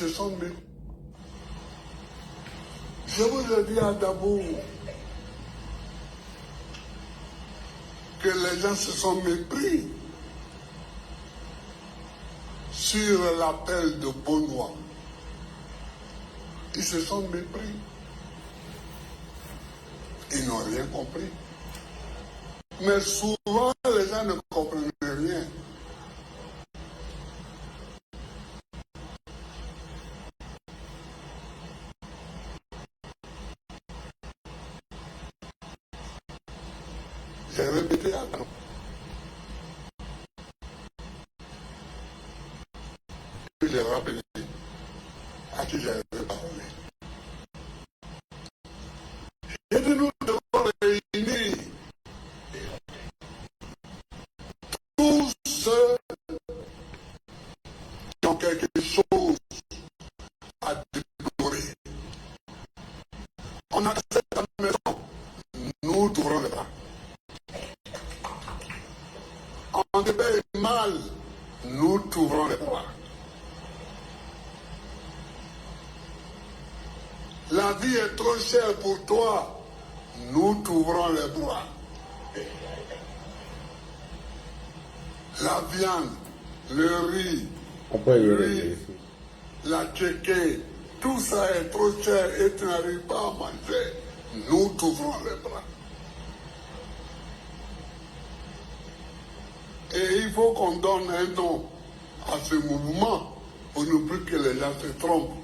se sont mis. Je vous ai dit à Dabou que les gens se sont mépris sur l'appel de Benoît. Ils se sont mépris. Ils n'ont rien compris. Mais souvent, les gens ne comprennent rien. J'ai répété à temps. J'ai rappelé à qui j'avais parlé. J'ai dit nous devons réunir tous ceux qui ont quelque chose à déplorer. On accepte la maison, nous ouvrons les bras. On te paye mal, nous t'ouvrons les bras. La vie est trop chère pour toi, nous t'ouvrons les bras. La viande, le riz, la tchéké, tout ça est trop cher et tu n'arrives pas à manger, nous t'ouvrons les bras. Et il faut qu'on donne un nom à ce mouvement pour ne plus que les gens se trompent.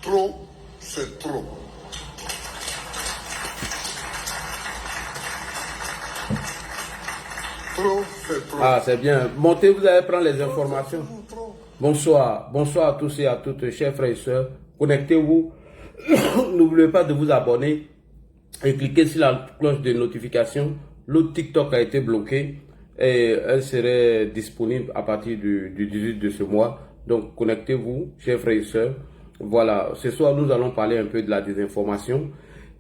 Trop, c'est trop. Trop, c'est trop. Ah, c'est bien. Montez, vous allez prendre les informations. Bonsoir. Bonsoir à tous et à toutes, chers frères et sœurs. Connectez-vous. N'oubliez pas de vous abonner et cliquez sur la cloche de notification. L'autre TikTok a été bloqué et elle serait disponible à partir du 18 de ce mois. Donc, connectez-vous, chers frères et sœurs. Voilà, ce soir, nous allons parler un peu de la désinformation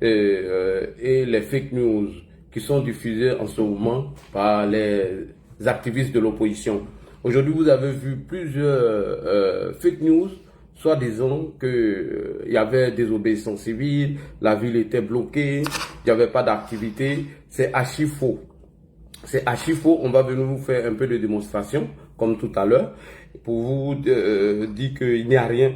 et les fake news qui sont diffusées en ce moment par les activistes de l'opposition. Aujourd'hui, vous avez vu plusieurs fake news, soit disant qu'il y avait désobéissance civile, la ville était bloquée, il n'y avait pas d'activité. C'est archi faux. C'est archi faux. On va venir vous faire un peu de démonstration, comme tout à l'heure, pour vous dire qu'il n'y a rien.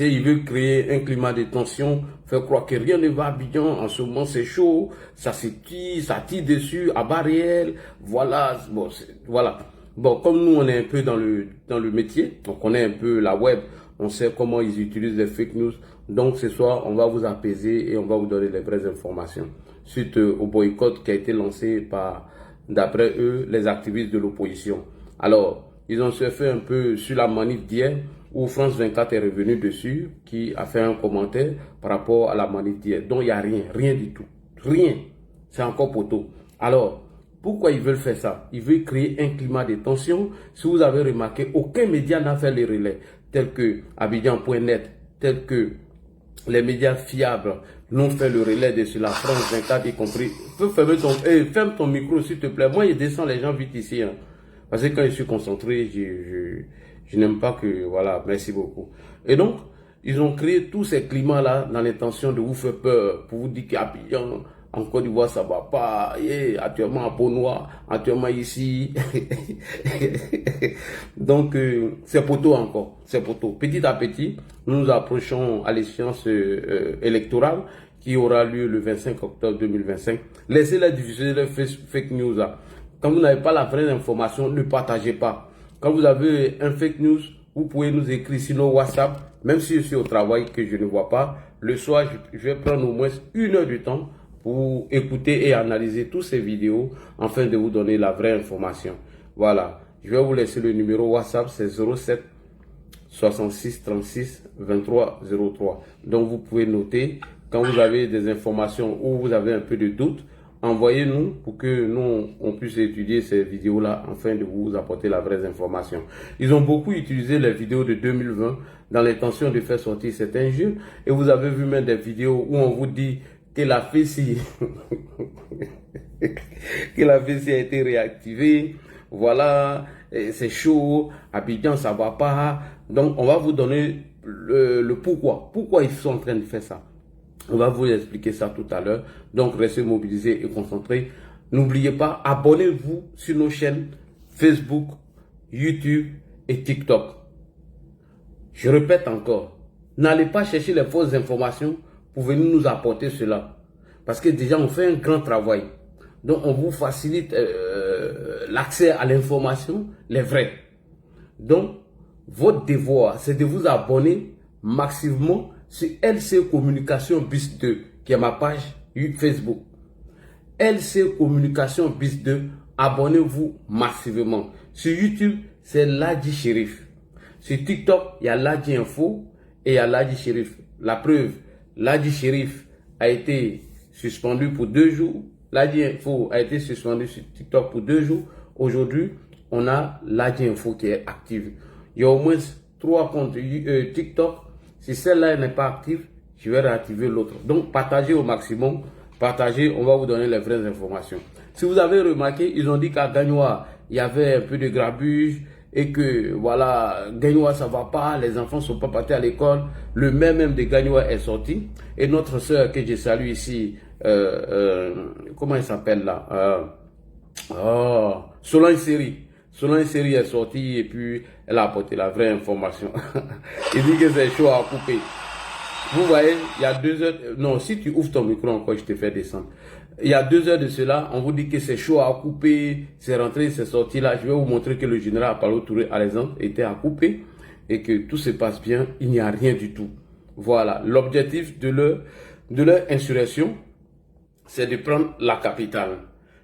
Il veut créer un climat de tension, faire croire que rien ne va bien, en ce moment c'est chaud, ça tire dessus, à bas réel, voilà, bon, voilà. Bon, comme nous on est un peu dans le métier, on connaît un peu la web, on sait comment ils utilisent les fake news, donc ce soir on va vous apaiser et on va vous donner les vraies informations suite au boycott qui a été lancé par, d'après eux, les activistes de l'opposition. Alors, ils ont surfé un peu sur la manif d'hier, où France 24 est revenu dessus, qui a fait un commentaire par rapport à la manif d'hier. Donc il n'y a rien du tout. Rien. C'est encore poteau. Alors, pourquoi ils veulent faire ça? Ils veulent créer un climat de tension. Si vous avez remarqué, aucun média n'a fait les relais, tels que Abidjan.net, tels que les médias fiables n'ont fait le relais de sur la France 24, y compris. Ferme ton micro, s'il te plaît. Moi, je descends les gens vite ici. Hein. Parce que quand je suis concentré, je n'aime pas que... Voilà, merci beaucoup. Et donc, ils ont créé tous ces climats-là dans l'intention de vous faire peur, pour vous dire qu'Abidjan, en Côte d'Ivoire, ça va pas. Actuellement à Benoît, actuellement ici. Donc, c'est poteau encore. C'est poteau. Petit à petit, nous nous approchons à l'échéance électorale qui aura lieu le 25 octobre 2025. Laissez-les diffuser les fake news là. Quand vous n'avez pas la vraie information, ne partagez pas. Quand vous avez un fake news, vous pouvez nous écrire sur nos WhatsApp, même si je suis au travail que je ne vois pas. Le soir, je vais prendre au moins 1 heure du temps pour écouter et analyser toutes ces vidéos afin de vous donner la vraie information. Voilà. Je vais vous laisser le numéro WhatsApp, c'est 07 66 36 23 03. Donc vous pouvez noter quand vous avez des informations ou vous avez un peu de doute. Envoyez-nous pour que nous, on puisse étudier ces vidéos-là afin de vous apporter la vraie information. Ils ont beaucoup utilisé les vidéos de 2020 dans l'intention de faire sortir certains jeux. Et vous avez vu même des vidéos où on vous dit que la FECI, que la FECI a été réactivée. Voilà, c'est chaud, Abidjan, ça va pas. Donc, on va vous donner le pourquoi. Pourquoi ils sont en train de faire ça? On va vous expliquer ça tout à l'heure. Donc, restez mobilisés et concentrés. N'oubliez pas, abonnez-vous sur nos chaînes Facebook, YouTube et TikTok. Je répète encore, n'allez pas chercher les fausses informations pour venir nous apporter cela. Parce que déjà, on fait un grand travail. Donc, on vous facilite l'accès à l'information, les vrais. Donc, votre devoir, c'est de vous abonner massivement sur LC Communication Bis 2, qui est ma page Facebook. LC Communication Bis 2, abonnez-vous massivement. Sur YouTube, c'est Ladji Chérif. Sur TikTok, il y a Ladji Info et il y a Ladji Chérif. La preuve, Ladji Chérif a été suspendu pour 2 jours. Ladji Info a été suspendu sur TikTok pour 2 jours. Aujourd'hui, on a Ladji Info qui est active. Il y a au moins 3 comptes TikTok. Si celle-là n'est pas active, je vais réactiver l'autre. Donc, partagez au maximum. Partagez, on va vous donner les vraies informations. Si vous avez remarqué, ils ont dit qu'à Gagnoa, il y avait un peu de grabuge et que, voilà, Gagnoa, ça va pas, les enfants ne sont pas partis à l'école. Le maire même de Gagnoa est sorti. Et notre soeur que je salue ici, comment elle s'appelle là Solange Seri. Solange Seri est sortie et puis elle a apporté la vraie information. Il dit que c'est chaud à couper. Vous voyez, il y a 2 heures... Non, si tu ouvres ton micro encore, je te fais descendre. Il y a 2 heures de cela, on vous dit que c'est chaud à couper, c'est rentré, c'est sorti là. Je vais vous montrer que le général Apollo Touré, à l'exemple, était à couper et que tout se passe bien, il n'y a rien du tout. Voilà, l'objectif de leur insurrection, c'est de prendre la capitale.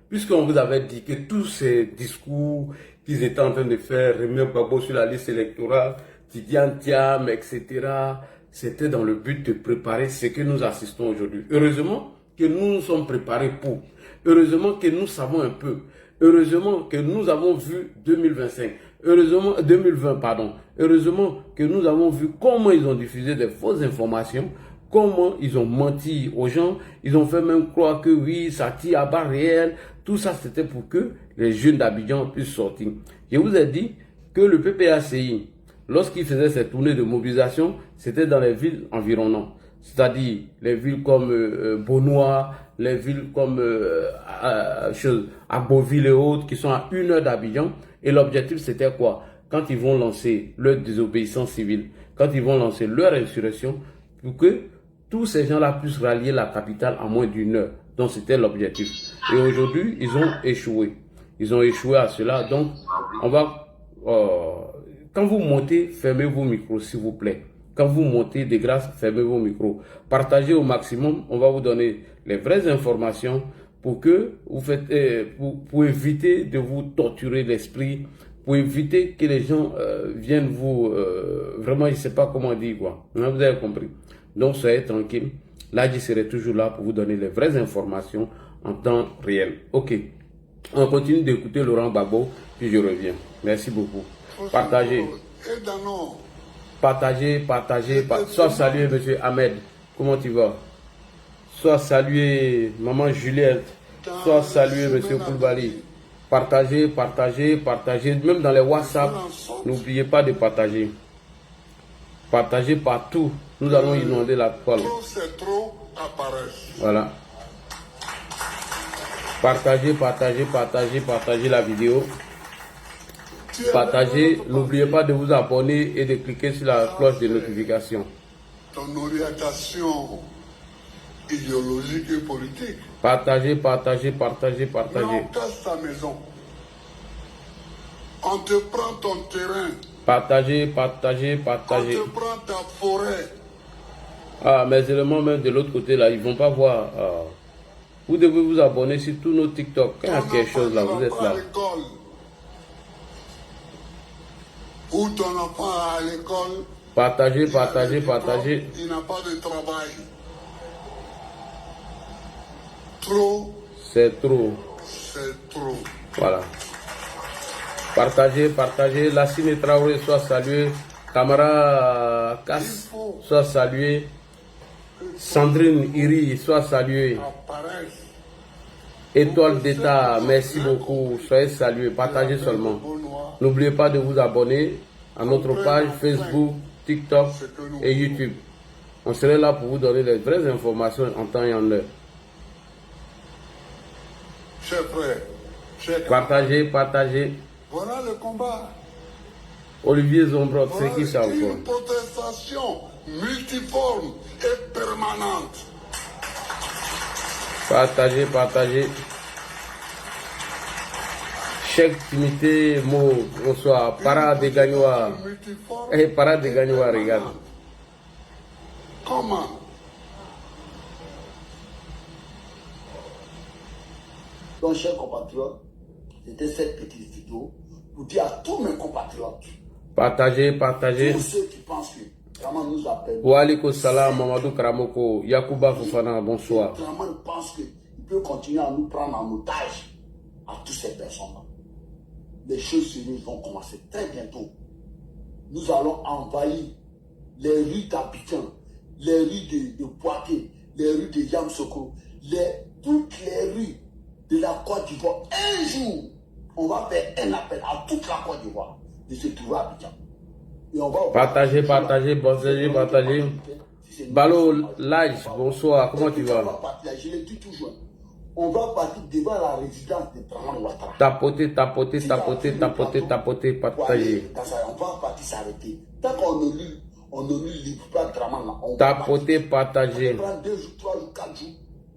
Puisqu'on vous avait dit que tous ces discours qu'ils étaient en train de faire, Rémi Gbagbo sur la liste électorale, Tidiane Thiam, etc., c'était dans le but de préparer ce que nous assistons aujourd'hui. Heureusement que nous nous sommes préparés pour. Heureusement que nous savons un peu. Heureusement que nous avons vu 2025. Heureusement, 2020, pardon. Heureusement que nous avons vu comment ils ont diffusé des fausses informations, comment ils ont menti aux gens. Ils ont fait même croire que oui, ça tire à barre réelle. Tout ça, c'était pour que les jeunes d'Abidjan puissent sortir. Je vous ai dit que le PPACI, lorsqu'il faisait ses tournées de mobilisation, c'était dans les villes environnantes. C'est-à-dire les villes comme Bonois, les villes comme Agboville et autres, qui sont à 1 heure d'Abidjan. Et l'objectif, c'était quoi? Quand ils vont lancer leur désobéissance civile, quand ils vont lancer leur insurrection, pour que tous ces gens-là puissent rallier la capitale en moins d'1 heure. Donc, c'était l'objectif. Et aujourd'hui, ils ont échoué. Ils ont échoué à cela. Donc, on va... quand vous montez, fermez vos micros, s'il vous plaît. Quand vous montez, de grâce, fermez vos micros. Partagez au maximum. On va vous donner les vraies informations pour que vous faites, pour éviter de vous torturer l'esprit, pour éviter que les gens viennent vous, vraiment, je ne sais pas comment dire quoi. Vous avez compris. Donc, soyez tranquille. Là, je serai toujours là pour vous donner les vraies informations en temps réel. Ok. On continue d'écouter Laurent Gbagbo, puis je reviens. Merci beaucoup. Partagez. Partagez. Sois salué, monsieur Ahmed. Comment tu vas? Sois salué, maman Juliette. Sois salué, monsieur Koulibaly. Partagez. Même dans les WhatsApp, n'oubliez pas de partager. Partagez partout. Nous allons inonder la toile. Voilà. Partagez la vidéo. Partagez. N'oubliez pas de vous abonner et de cliquer sur la cloche de notification. Ton orientation idéologique et politique. Partagez. Mais on casse ta maison. On te prend ton terrain. Partagez. On te prend ta forêt. Ah, mais seulement même de l'autre côté là, ils vont pas voir. Vous devez vous abonner sur tous nos TikTok. Quand il y a quelque chose là, vous êtes là. Ou ton enfant à l'école. Partagez. Il n'a pas de travail. Trop. C'est trop. Voilà. Partagez. Lassine Traoré soit salué. Camara Kass soit salué. Sandrine Iri soit salué. Étoile d'État, merci beaucoup. Soyez salués. Partagez seulement. N'oubliez pas de vous abonner à notre page Facebook, TikTok et YouTube. On serait là pour vous donner les vraies informations en temps et en heure. Chers frères, chers Partagez, partagez. voilà le combat. Olivier Zombrot, c'est Voilà qui ça encore? une protestation multiforme et permanente. Partagez, partagez. Cheikh Timité Mo, bonsoir. Parade de Gagnoua. Multiforme Eh, parade de et Gagnoua, permanente. regarde. Comment? Donc, chers compatriotes, c'était cette petite vidéo pour dire à tous mes compatriotes, Partagez, partagez. tous ceux qui pensent que Draman nous appelle, Wa alaikum salam, Mamadou Karamoko, Yakuba Fofana, bonsoir. Draman pense qu'il peut continuer à nous prendre en otage à toutes ces personnes-là. Les choses sérieuses vont commencer très bientôt. Nous allons envahir les rues d'Abidjan, les rues de Poitiers, les rues de Yamsoko, toutes les rues de la Côte d'Ivoire. Un jour, on va faire un appel à toute la Côte d'Ivoire de se trouver à Abidjan. Et on va Partagez, partagez, partagez, partagez. Balo Lage, bonsoir, comment tu vas? Je l'ai dit toujours. On va partir devant la résidence de Draman Ouattara. Tapotez, tapotez, tapotez, tapotez, tapotez, partagez. On va partir s'arrêter. Tant qu'on ne livre pas Draman là, on va Tapotez, partir. partagez. On va prendre 2 jours, 3 jours, 4 jours.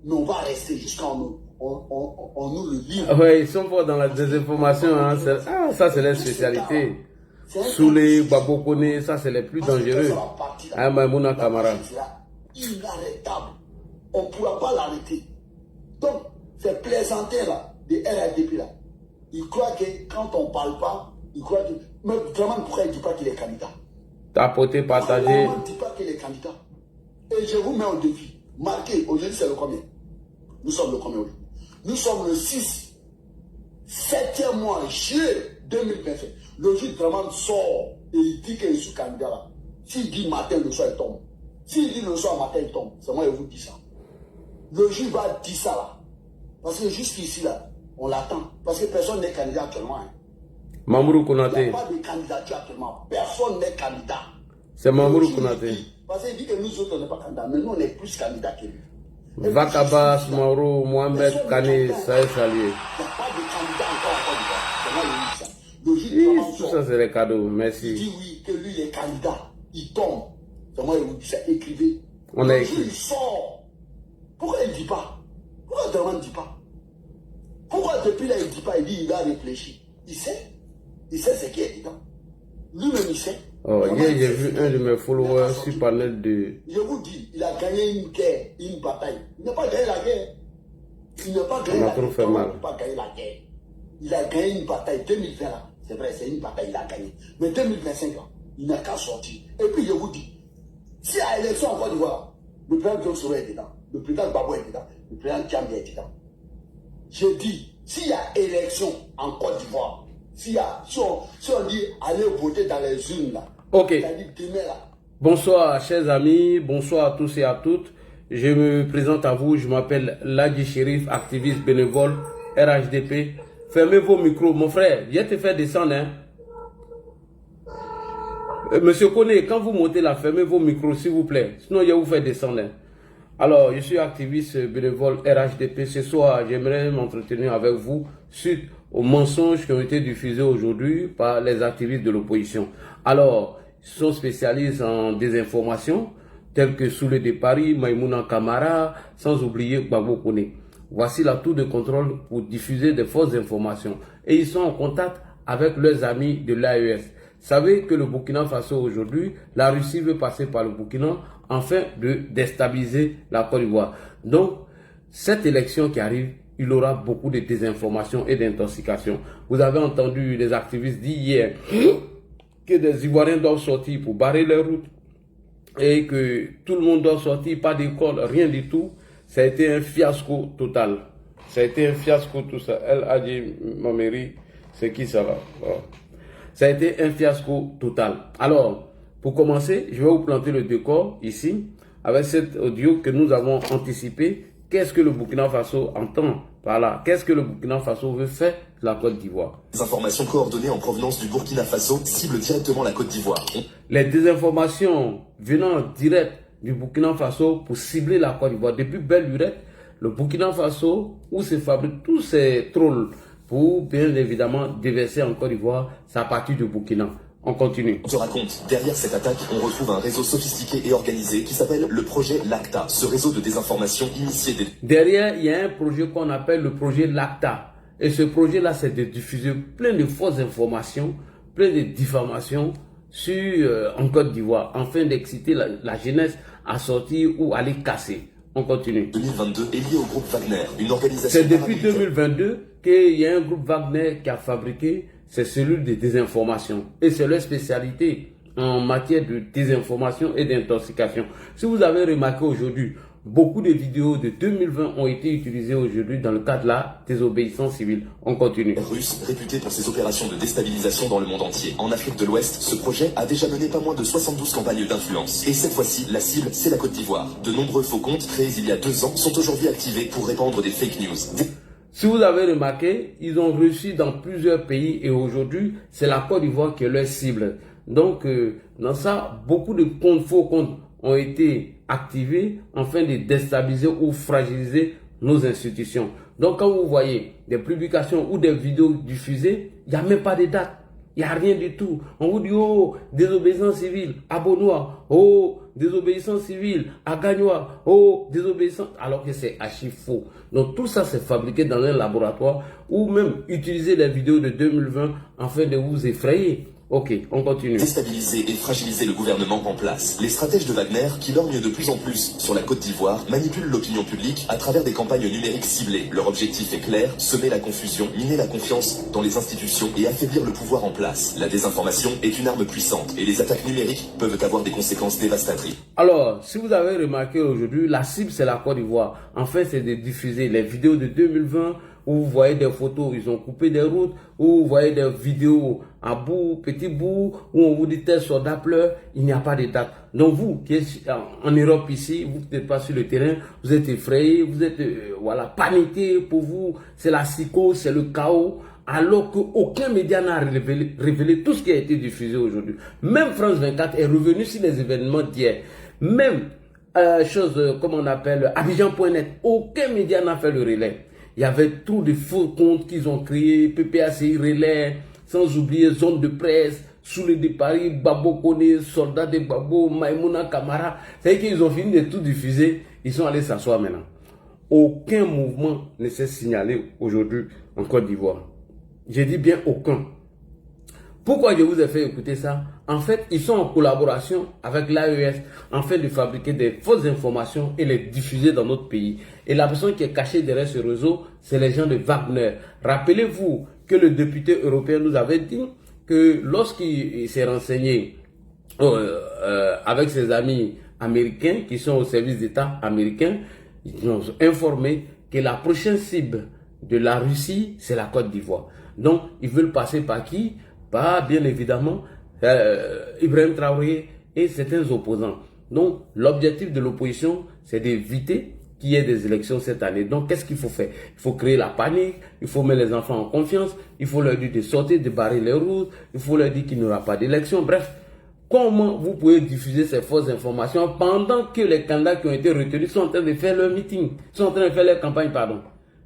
Mais on va rester jusqu'à on nous le livre. Ouais, ils sont forts dans la désinformation. Hein. Ça, c'est leur spécialité. Soulé, Babokone, ça, c'est les plus dangereux. Ah, Maïmouna Kamara. C'est inarrêtable. On ne pourra pas l'arrêter. Donc, ces plaisantins là, des RRDP là, ils croient que quand on ne parle pas, ils croient que. Mais vraiment, pourquoi ils ne disent pas qu'il est candidat? Tapotez, partagez. Vraiment, ne dit pas qu'il est candidat. Et je vous mets au défi. Marquez, aujourd'hui c'est le combien? Nous sommes le combien aujourd'hui? Nous sommes le 6, 7e mois, juillet 2025. Le juge vraiment sort et il dit qu'il est sous candidat là. S'il dit matin, le soir, il tombe. S'il dit le soir, matin, il tombe. C'est moi qui vous dis ça. Le juge va dire ça là. Parce que jusqu'ici là, on l'attend. Parce que personne n'est candidat actuellement. Hein. Mamourou Il n'y Konaté. a pas de candidature actuellement. Personne n'est candidat. C'est Mamourou Le juge Konaté. dit, parce qu'il dit que nous autres, on n'est pas candidats. Mais nous, on est plus candidats que lui. Vakabas, Mauro, Mohamed, Kane, Saïd Salié. Il n'y a pas de candidat encore en Côte d'Ivoire. C'est moi qui dis ça. Le juge vraiment Tout sort. ça, c'est les cadeaux. Il Merci. dit oui, que lui, il est candidat. Il tombe. C'est moi qui vous dis ça. Écrivez. On a Le juge, écrit. il sort. Pourquoi il ne dit pas? Pourquoi Draman ne dit pas? Pourquoi depuis là, il ne dit pas? Il dit il va réfléchir. Il sait. Il sait ce qui est dedans. Lui-même, il sait. Oh, Vraiment, hier, il j'ai sait. vu un de mes followers sur panel de. Je vous dis, il a gagné une guerre, une bataille. Il n'a pas gagné la guerre. Il n'a pas gagné On a la trop guerre. fait mal. Il n'a pas gagné la guerre. Il a gagné une bataille 2020 là. C'est vrai, c'est une bataille, il a gagné. Mais 2025 là, il n'a qu'à sortir. Et puis je vous dis, si à l'élection en Côte d'Ivoire, le président John Soro est dedans, le président Babou est dedans, le président Tchami est dedans. Je dis, s'il y a élection en Côte d'Ivoire, si on dit aller voter dans les urnes là, Ok. c'est-à-dire demain là, Bonsoir, chers amis. Bonsoir à tous et à toutes. Je me présente à vous. Je m'appelle Ladji Chérif, activiste bénévole, RHDP. Fermez vos micros. Mon frère, viens te faire descendre. Hein. Monsieur Koné, quand vous montez là, fermez vos micros, s'il vous plaît. Sinon, je vais vous faire descendre. Hein. Alors, je suis activiste bénévole RHDP. Ce soir, j'aimerais m'entretenir avec vous suite aux mensonges qui ont été diffusés aujourd'hui par les activistes de l'opposition. Alors, ils sont spécialistes en désinformation, tels que Soulé de Paris, Maïmouna Kamara, sans oublier Gbagbo Koné. Voici la tour de contrôle pour diffuser des fausses informations. Et ils sont en contact avec leurs amis de l'AES. Savez que le Burkina Faso aujourd'hui, la Russie veut passer par le Burkina afin de déstabiliser la Côte d'Ivoire. Donc, cette élection qui arrive, il y aura beaucoup de désinformation et d'intoxication. Vous avez entendu les activistes dire hier que des Ivoiriens doivent sortir pour barrer les routes et que tout le monde doit sortir, pas d'école, rien du tout. Ça a été un fiasco total. Ça a été un fiasco tout ça. Elle a dit, ma mairie, c'est qui ça va? Voilà. Ça a été un fiasco total. Alors, pour commencer, je vais vous planter le décor ici, avec cet audio que nous avons anticipé. Qu'est-ce que le Burkina Faso entend par là? Qu'est-ce que le Burkina Faso veut faire la Côte d'Ivoire. Les informations coordonnées en provenance du Burkina Faso ciblent directement la Côte d'Ivoire. Les désinformations venant direct du Burkina Faso pour cibler la Côte d'Ivoire. Depuis belle lurette, le Burkina Faso, où se fabriquent tous ces trolls pour bien évidemment déverser en Côte d'Ivoire, c'est à partir du Burkina. On continue. On te raconte, derrière cette attaque, on retrouve un réseau sophistiqué et organisé qui s'appelle le projet LACTA, ce réseau de désinformation initié des... Derrière, il y a un projet qu'on appelle le projet LACTA. Et ce projet-là, c'est de diffuser plein de fausses informations, plein de diffamations en Côte d'Ivoire, afin d'exciter la jeunesse à sortir ou à les casser. On continue. 2022 est lié au groupe Wagner, une organisation... C'est depuis 2022 qu'il y a un groupe Wagner qui a fabriqué ces cellules de désinformation. Et c'est leur spécialité en matière de désinformation et d'intoxication. Si vous avez remarqué aujourd'hui, beaucoup de vidéos de 2020 ont été utilisées aujourd'hui dans le cadre de la désobéissance civile. On continue. Russe, réputé pour ses opérations de déstabilisation dans le monde entier. En Afrique de l'Ouest, ce projet a déjà mené pas moins de 72 campagnes d'influence. Et cette fois-ci, la cible, c'est la Côte d'Ivoire. De nombreux faux comptes créés il y a 2 ans sont aujourd'hui activés pour répandre des fake news. Si vous avez remarqué, ils ont réussi dans plusieurs pays et aujourd'hui, c'est la Côte d'Ivoire qui est leur cible. Donc, dans ça, beaucoup de comptes, faux comptes ont été activés afin de déstabiliser ou fragiliser nos institutions. Donc, quand vous voyez des publications ou des vidéos diffusées, il n'y a même pas de date. Il n'y a rien du tout. On vous dit, oh, désobéissance civile à Bonois. Oh, désobéissance civile à Gagnois. Oh, désobéissance. Alors que c'est archi faux. Donc tout ça, c'est fabriqué dans un laboratoire ou même utiliser les vidéos de 2020 afin de vous effrayer. Ok, on continue. Déstabiliser et fragiliser le gouvernement en place. Les stratèges de Wagner, qui lorgnent de plus en plus sur la Côte d'Ivoire, manipulent l'opinion publique à travers des campagnes numériques ciblées. Leur objectif est clair, semer la confusion, miner la confiance dans les institutions et affaiblir le pouvoir en place. La désinformation est une arme puissante et les attaques numériques peuvent avoir des conséquences dévastatrices. Alors, si vous avez remarqué aujourd'hui, la cible c'est la Côte d'Ivoire. En fait, c'est de diffuser les vidéos de 2020 où vous voyez des photos, ils ont coupé des routes, où vous voyez des vidéos à bout, petit bout, où on vous dit tel soldat pleure, il n'y a pas de date. Donc vous, qui êtes en Europe ici, vous n'êtes pas sur le terrain, vous êtes effrayés, vous êtes voilà, paniqués, pour vous, c'est la psychose, c'est le chaos, alors qu'aucun média n'a révélé tout ce qui a été diffusé aujourd'hui. Même France 24 est revenu sur les événements d'hier. Même comme on appelle Abidjan.net, aucun média n'a fait le relais. Il y avait trop de faux comptes qu'ils ont créés, PPACI relais, sans oublier Zone de presse, Soule de Paris, Babo Kone, Soldat de Babo, Maïmouna Kamara. C'est-à-dire qu'ils ont fini de tout diffuser, ils sont allés s'asseoir maintenant. Aucun mouvement ne s'est signalé aujourd'hui en Côte d'Ivoire. J'ai dit bien aucun. Pourquoi je vous ai fait écouter ça? En fait, ils sont en collaboration avec l'AES afin de fabriquer des fausses informations et les diffuser dans notre pays. Et la personne qui est cachée derrière ce réseau, c'est les gens de Wagner. Rappelez-vous que le député européen nous avait dit que lorsqu'il s'est renseigné avec ses amis américains qui sont au service d'État américain, ils ont informé que la prochaine cible de la Russie, c'est la Côte d'Ivoire. Donc, ils veulent passer par qui? Par, bien évidemment, Ibrahim Traoré et certains opposants. Donc, l'objectif de l'opposition, c'est d'éviter qu'il y ait des élections cette année. Donc, qu'est-ce qu'il faut faire? Il faut créer la panique, il faut mettre les enfants en confiance, il faut leur dire de sortir, de barrer les routes, il faut leur dire qu'il n'y aura pas d'élection. Bref, comment vous pouvez diffuser ces fausses informations pendant que les candidats qui ont été retenus sont en train de faire leur meeting, sont en train de faire leur campagne, pardon.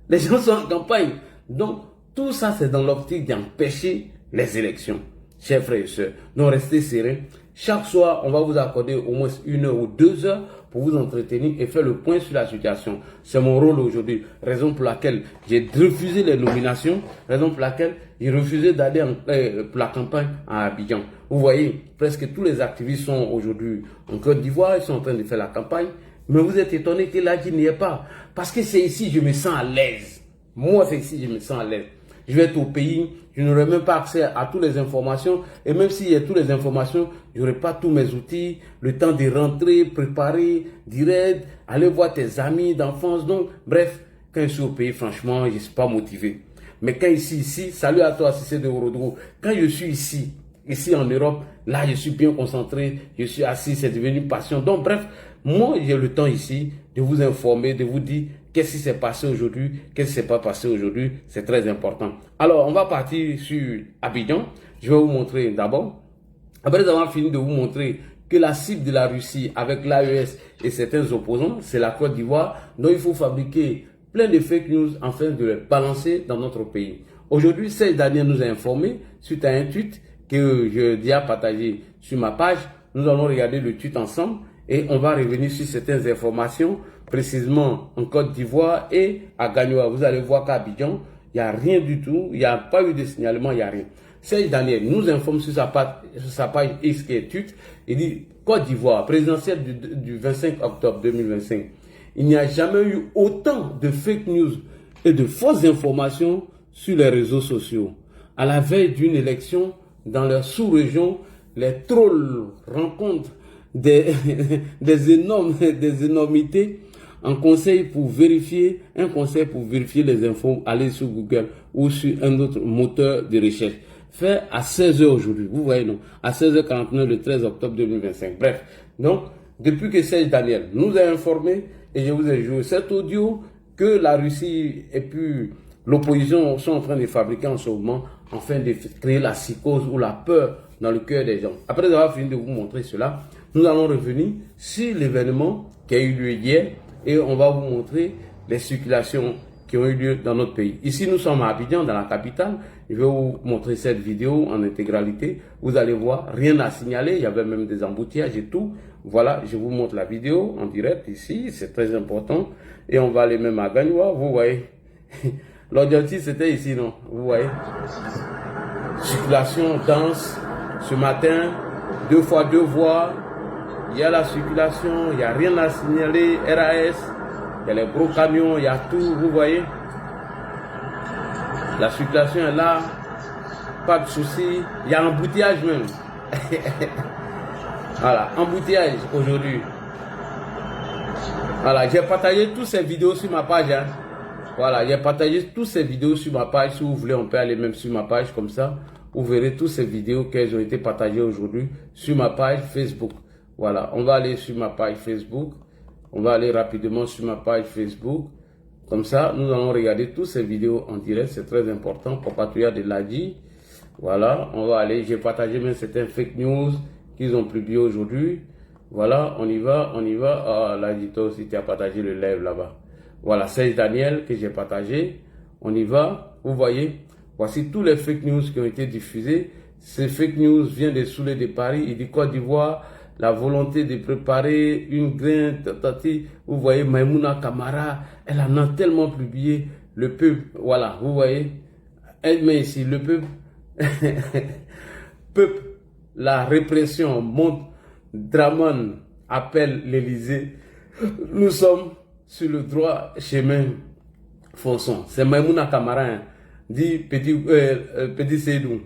Les gens sont en campagne. Donc, tout ça, c'est dans l'optique d'empêcher les élections. Chers frères et sœurs, donc restez sereins. Chaque soir, on va vous accorder au moins 1 heure ou 2 heures pour vous entretenir et faire le point sur la situation. C'est mon rôle aujourd'hui. Raison pour laquelle j'ai refusé les nominations. Raison pour laquelle j'ai refusé d'aller pour la campagne à Abidjan. Vous voyez, presque tous les activistes sont aujourd'hui en Côte d'Ivoire. Ils sont en train de faire la campagne. Mais vous êtes étonnés que Ladji n'y est pas. Parce que c'est ici que je me sens à l'aise. Moi, c'est ici que je me sens à l'aise. Je vais être au pays, je n'aurai même pas accès à toutes les informations. Et même s'il y a toutes les informations, je n'aurai pas tous mes outils, le temps de rentrer, préparer, direct, aller voir tes amis d'enfance. Donc, bref, quand je suis au pays, franchement, je ne suis pas motivé. Mais quand ici, salut à toi, Cissé de Orodro. Quand je suis ici en Europe, là, je suis bien concentré, je suis assis, c'est devenu une passion. Donc, bref, moi, j'ai le temps ici de vous informer, de vous dire qu'est-ce qui s'est passé aujourd'hui, qu'est-ce qui s'est pas passé aujourd'hui, c'est très important. Alors, on va partir sur Abidjan. Je vais vous montrer d'abord, après avoir fini de vous montrer que la cible de la Russie avec l'AES et certains opposants, c'est la Côte d'Ivoire, dont il faut fabriquer plein de fake news afin de les balancer dans notre pays. Aujourd'hui, Serge Daniel nous a informé, suite à un tweet que je déjà partagé sur ma page. Nous allons regarder le tweet ensemble et on va revenir sur certaines informations, précisément en Côte d'Ivoire et à Gagnoa. Vous allez voir qu'à Abidjan, il n'y a rien du tout, il n'y a pas eu de signalement, il n'y a rien. Serge Daniel nous informe sur sa page X qui est tweet, il dit Côte d'Ivoire, présidentielle du 25 octobre 2025. Il n'y a jamais eu autant de fake news et de fausses informations sur les réseaux sociaux. À la veille d'une élection dans leur sous-région, les trolls rencontrent des énormités. Un conseil pour vérifier les infos, allez sur Google ou sur un autre moteur de recherche. Fait à 16h aujourd'hui, vous voyez non, à 16h49 le 13 octobre 2025. Bref, donc depuis que Serge Daniel nous a informé et je vous ai joué cet audio que la Russie et puis l'opposition sont en train de fabriquer en ce moment, afin de créer la psychose ou la peur dans le cœur des gens. Après avoir fini de vous montrer cela, nous allons revenir sur l'événement qui a eu lieu hier et on va vous montrer les circulations qui ont eu lieu dans notre pays. Ici, nous sommes à Abidjan, dans la capitale. Je vais vous montrer cette vidéo en intégralité. Vous allez voir, rien à signaler. Il y avait même des embouteillages et tout. Voilà, je vous montre la vidéo en direct ici. C'est très important. Et on va aller même à Gagnoa. Vous voyez. L'audience, c'était ici, non? Vous voyez. Circulation dense. Ce matin, 2 fois 2 voies. Il y a la circulation. Il n'y a rien à signaler. RAS. Il y a les gros camions. Il y a tout. Vous voyez. La circulation est là. Pas de souci. Il y a un embouteillage même. Voilà. Embouteillage aujourd'hui. Voilà. J'ai partagé toutes ces vidéos sur ma page. Hein. Voilà, j'ai partagé toutes ces vidéos sur ma page. Si vous voulez, on peut aller même sur ma page comme ça. Vous verrez toutes ces vidéos qui ont été partagées aujourd'hui sur ma page Facebook. Voilà, on va aller sur ma page Facebook. On va aller rapidement sur ma page Facebook. Comme ça, nous allons regarder toutes ces vidéos en direct. C'est très important pour patrouiller de l'ADI. Voilà, on va aller. J'ai partagé même certains fake news qu'ils ont publiés aujourd'hui. Voilà, on y va, on y va. Ah, l'ADITO aussi, tu as partagé le live là-bas. Voilà, Serge Daniel que j'ai partagé. On y va. Vous voyez, voici tous les fake news qui ont été diffusés. Ces fake news viennent de Soulé de Paris. Il dit Côte d'Ivoire, la volonté de préparer une grande tentative. Vous voyez, Maïmouna Kamara, elle en a tellement publié. Le peuple, voilà, vous voyez. Elle met ici, le peuple. Peuple, la répression monte. Draman appelle l'Élysée. Nous sommes sur le droit chemin, fonçons. C'est Maïmouna Kamara, hein, dit Petit Seydou.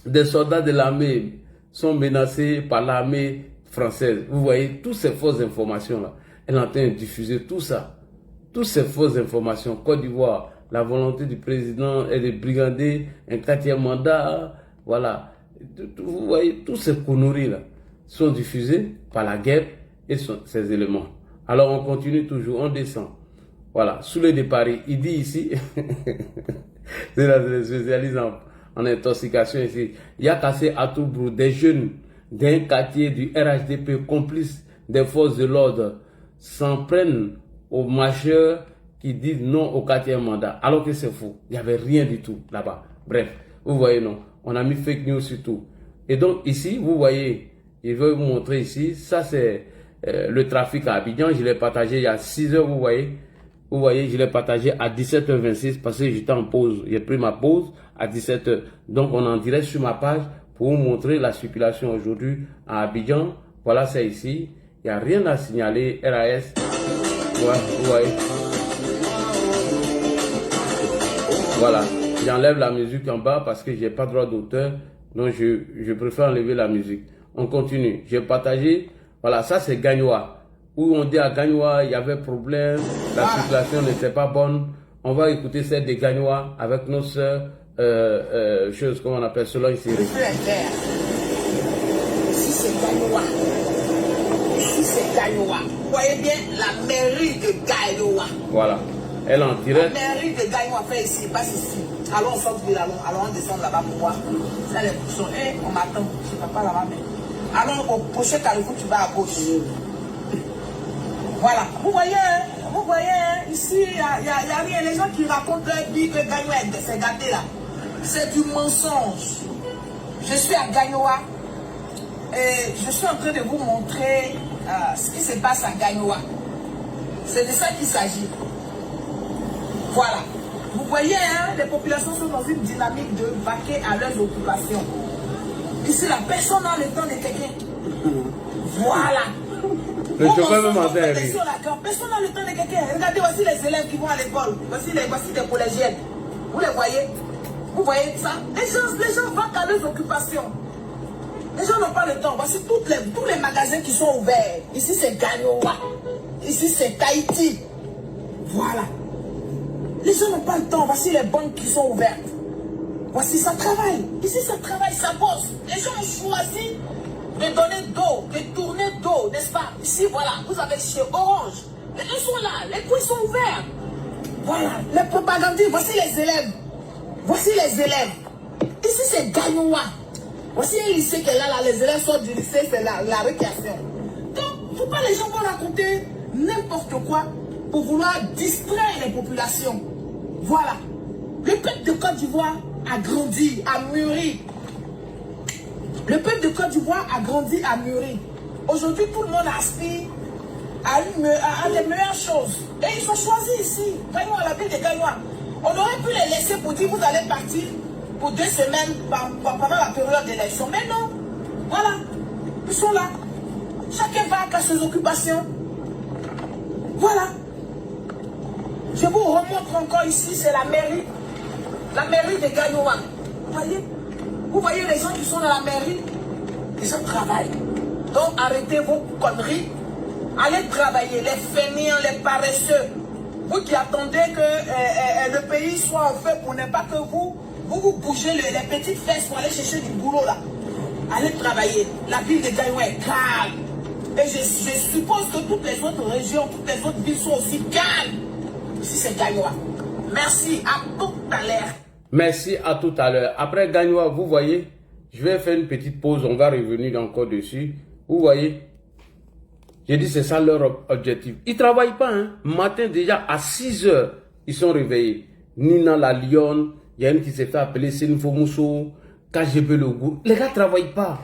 Des soldats de l'armée sont menacés par l'armée française. Vous voyez, toutes ces fausses informations-là. Elle est en train de diffuser tout ça. Toutes ces fausses informations. Côte d'Ivoire, la volonté du président est de brigander un 4e mandat. Voilà. Vous voyez, toutes ces conneries-là sont diffusées par la guerre et ces éléments. Alors on continue toujours, on descend. Voilà, Soulé de Paris, il dit ici, c'est la spécialiste en intoxication ici, il y a cassé à Toubrou des jeunes d'un quartier du RHDP complices des forces de l'ordre s'en prennent aux marcheurs qui disent non au 4e mandat, alors que c'est faux, il n'y avait rien du tout là-bas. Bref, vous voyez non, on a mis fake news sur tout. Et donc ici, vous voyez, je vais vous montrer ici, ça c'est le trafic à Abidjan, je l'ai partagé il y a 6 heures, vous voyez, je l'ai partagé à 17h26 parce que j'étais en pause, j'ai pris ma pause à 17h. Donc on est en direct sur ma page pour vous montrer la circulation aujourd'hui à Abidjan. Voilà, c'est ici, il n'y a rien à signaler, RAS, voilà, vous voyez. Voilà, j'enlève la musique en bas parce que j'ai pas droit d'auteur, donc je préfère enlever la musique. On continue, j'ai partagé. Voilà, ça c'est Gagnoa. Où on dit à Gagnoa, il y avait problème, la circulation n'était pas bonne. On va écouter celle de Gagnoa avec nos soeurs, chose comment on appelle cela ici. Ici c'est Gagnoa. Ici c'est Gagnoa. Vous voyez bien la mairie de Gagnoa. Voilà. Elle en direct. La mairie de Gagnoa fait ici, passe ici. Allons au centre-ville, allons on descend là-bas pour voir. Ça les bouchons. On m'attend. Je ne vais pas là-bas, mais. Allons au prochain carrefour, tu vas à gauche. Voilà. Vous voyez, ici, il n'y a rien. Les gens qui racontent leur vie que Gagnoa c'est gâté là. C'est du mensonge. Je suis à Gagnoa et je suis en train de vous montrer ce qui se passe à Gagnoa. C'est de ça qu'il s'agit. Voilà. Vous voyez, hein, les populations sont dans une dynamique de vaquer à leurs occupations. Ici, la personne n'a le temps de quelqu'un. Voilà. Le chauffeur me mentait. Personne n'a le temps de quelqu'un. Regardez, voici les élèves qui vont à l'école. Voici des collégiennes. Vous les voyez? Vous voyez ça? Les gens vaquent à leurs occupations. Les gens n'ont pas le temps. Voici tous les magasins qui sont ouverts. Ici, c'est Gagnoa. Ici, c'est Tahiti. Voilà. Les gens n'ont pas le temps. Voici les banques qui sont ouvertes. Voici, ça travaille. Ici, ça travaille, ça bosse. Les gens ont choisi de donner d'eau, de tourner d'eau, n'est-ce pas? Ici, voilà, vous avez chez Orange. Les gens sont là, les coins sont ouverts. Voilà, les propagandistes, voici les élèves. Voici les élèves. Ici, c'est Gagnoa. Voici un lycée qui est là, les élèves sortent du lycée, c'est la récréation. Donc, il ne faut pas les gens vont raconter n'importe quoi pour vouloir distraire les populations. Voilà. Le peuple de Côte d'Ivoire a grandi, a mûri. Le peuple de Côte d'Ivoire a grandi, a mûri. Aujourd'hui, tout le monde aspire à les meilleures choses. Et ils sont choisis ici. Gagnoa, la ville de Gagnoa. On aurait pu les laisser pour dire vous allez partir pour 2 semaines pendant la période d'élection. Mais non. Voilà. Ils sont là. Chacun va à ses occupations. Voilà. Je vous remontre encore ici, c'est la mairie. La mairie de Gagnoa. Vous voyez les gens qui sont dans la mairie. Les gens travaillent. Donc arrêtez vos conneries. Allez travailler. Les fainéants, les paresseux. Vous qui attendez que le pays soit en fait pour ne pas que vous bougez les petites fesses pour aller chercher du boulot là. Allez travailler. La ville de Gagnoa est calme. Et je suppose que toutes les autres régions, toutes les autres villes sont aussi calmes. Ici c'est Gagnoa. Merci, à tout à l'heure. Merci, à tout à l'heure. Après Gagnoa, vous voyez, je vais faire une petite pause, on va revenir encore dessus. Vous voyez, j'ai dit c'est ça leur objectif. Ils ne travaillent pas, hein. Matin déjà à 6 h, ils sont réveillés. Nina la Lyon, il y a une qui s'est fait appeler Senfo Mousso, KGB le goût. Les gars ne travaillent pas.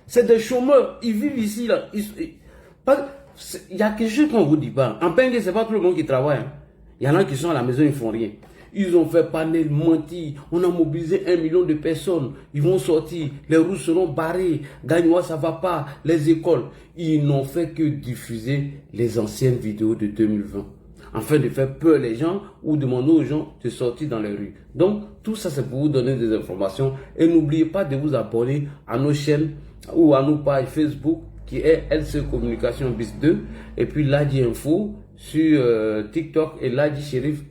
C'est des chômeurs, ils vivent ici là. Il y a quelque chose qu'on ne vous dit pas. En Bengue, ce n'est pas tout le monde qui travaille. Hein. Il y en a qui sont à la maison, ils ne font rien. Ils ont fait panel, menti. On a mobilisé 1 million de personnes. Ils vont sortir. Les routes seront barrées. Gagnoa, ça ne va pas. Les écoles. Ils n'ont fait que diffuser les anciennes vidéos de 2020. Afin de faire peur les gens ou demander aux gens de sortir dans les rues. Donc, tout ça, c'est pour vous donner des informations. Et n'oubliez pas de vous abonner à nos chaînes ou à nos pages Facebook qui est LC Communication Bis 2. Et puis Ladi Info sur TikTok et Ladi Shérif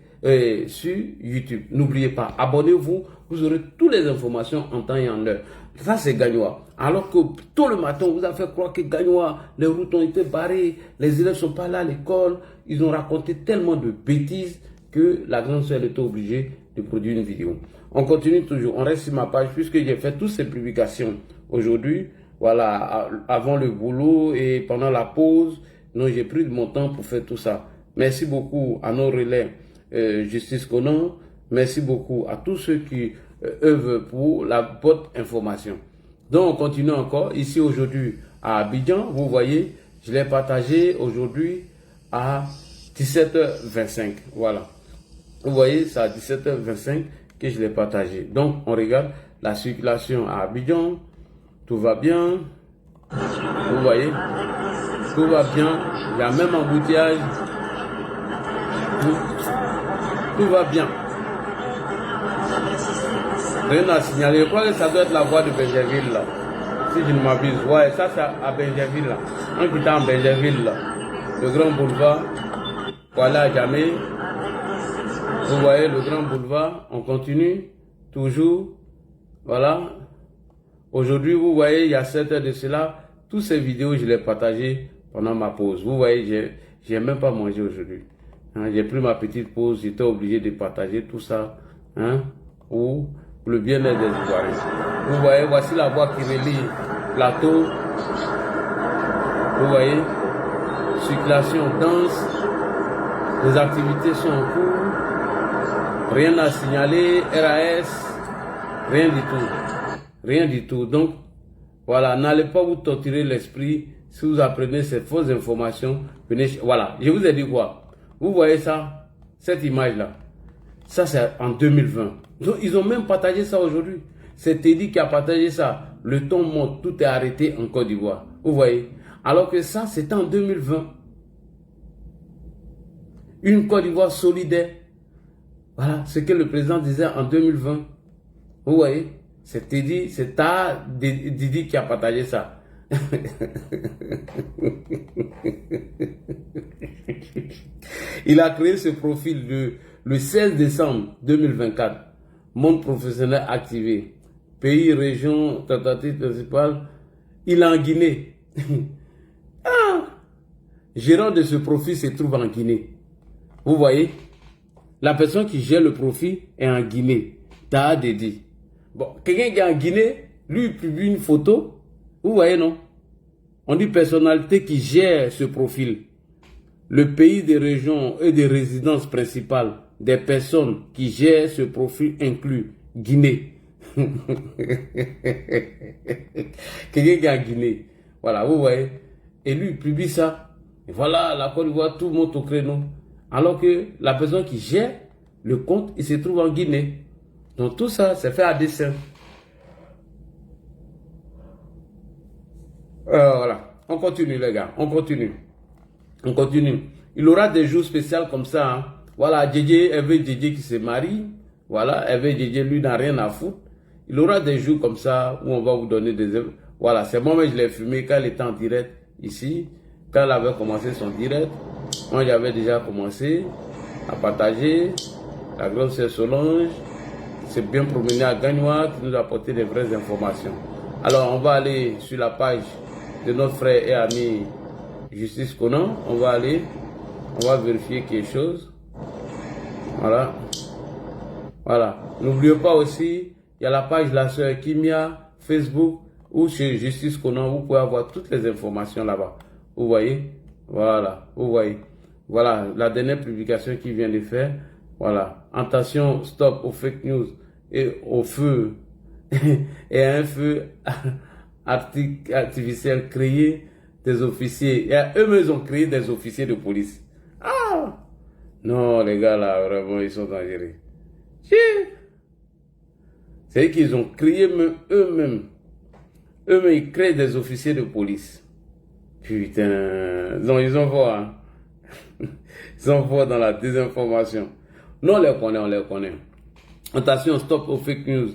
sur YouTube. N'oubliez pas, abonnez-vous, vous aurez toutes les informations en temps et en heure. Ça, c'est Gagnoa. Alors que tôt le matin, on vous a fait croire que Gagnoa, les routes ont été barrées, les élèves ne sont pas là à l'école. Ils ont raconté tellement de bêtises que la grande sœur était obligée de produire une vidéo. On continue toujours, on reste sur ma page puisque j'ai fait toutes ces publications aujourd'hui. Voilà, avant le boulot et pendant la pause. Donc, j'ai pris de mon temps pour faire tout ça. Merci beaucoup à nos relais. Justice Conan, merci beaucoup à tous ceux qui œuvrent pour la bonne information. Donc on continue encore ici aujourd'hui à Abidjan. Vous voyez, je l'ai partagé aujourd'hui à 17 h 25. Voilà, vous voyez, c'est à 17 h 25 que je l'ai partagé. Donc on regarde la circulation à Abidjan. Tout va bien. Vous voyez, tout va bien. Il y a même embouteillage. Tout va bien. Rien à signaler. Je crois que ça doit être la voie de Benjerville là. Si je ne m'abuse. Ouais, ça c'est à Benjerville là. On qui est en Benjerville là. Le grand boulevard. Voilà, jamais. Vous voyez le grand boulevard. On continue. Toujours. Voilà. Aujourd'hui, vous voyez, il y a 7 heures de cela. Toutes ces vidéos, je les ai partagées pendant ma pause. Vous voyez, j'ai même pas mangé aujourd'hui. Hein, j'ai pris ma petite pause, j'étais obligé de partager tout ça, hein, pour le bien-être des Ivoiriens. Vous voyez, voici la voie qui relie plateau. Vous voyez, circulation dense, les activités sont en cours, rien à signaler, RAS, rien du tout, rien du tout. Donc, voilà, n'allez pas vous torturer l'esprit si vous apprenez ces fausses informations. Venez, voilà, je vous ai dit quoi? Vous voyez ça, cette image-là, ça c'est en 2020. Donc, ils ont même partagé ça aujourd'hui. C'est Teddy qui a partagé ça. Le ton monte, tout est arrêté en Côte d'Ivoire. Vous voyez? Alors que ça, c'était en 2020. Une Côte d'Ivoire solidaire. Voilà ce que le président disait en 2020. Vous voyez? C'est Teddy, c'est Didi qui a partagé ça. Il a créé ce profil le 16 décembre 2024. Monde professionnel activé. Pays, région, tentative principale. Il est en Guinée. Ah! Gérant de ce profil se trouve en Guinée. Vous voyez? La personne qui gère le profil est en Guinée. Taha Dedi. Bon, quelqu'un qui est en Guinée, lui, il publie une photo. Vous voyez, non? On dit personnalité qui gère ce profil. Le pays des régions et des résidences principales des personnes qui gèrent ce profil inclut Guinée. Quelqu'un qui est en Guinée. Voilà, vous voyez. Et lui, il publie ça. Et voilà, la Côte d'Ivoire, tout monte au créneau. Alors que la personne qui gère le compte, il se trouve en Guinée. Donc tout ça, c'est fait à dessein. Voilà. On continue, les gars. On continue. On continue. Il aura des jours spéciaux comme ça. Hein. Voilà, Djedje, Hervé Djedje qui se marie. Voilà, Hervé Djedje, lui, n'a rien à foutre. Il aura des jours comme ça où on va vous donner des... Voilà, c'est moi, mais je l'ai filmé quand il était en direct ici. Quand il avait commencé son direct, moi, j'avais déjà commencé à partager. La grande sœur Solange s'est bien promenée à Gagnois qui nous a apporté des vraies informations. Alors, on va aller sur la page de notre frère et ami Justice Conan. On va aller, on va vérifier quelque chose. Voilà. Voilà. N'oubliez pas aussi, il y a la page de la sœur Kimia, Facebook, ou chez Justice Conan, vous pouvez avoir toutes les informations là-bas. Vous voyez? Voilà. Vous voyez? Voilà, la dernière publication qu'il vient de faire. Voilà. Attention, stop aux fake news et au feu. Et à un feu artificiel créé des officiers. Et eux-mêmes ils ont créé des officiers de police. Ah! Non, les gars là, vraiment, ils sont dangereux. C'est qu'ils ont créé eux-mêmes. Eux-mêmes, ils créent des officiers de police. Putain. Non, ils ont fort, hein. Ils sont forts dans la désinformation. Nous, on les connaît, on les connaît. Attention, stop aux fake news.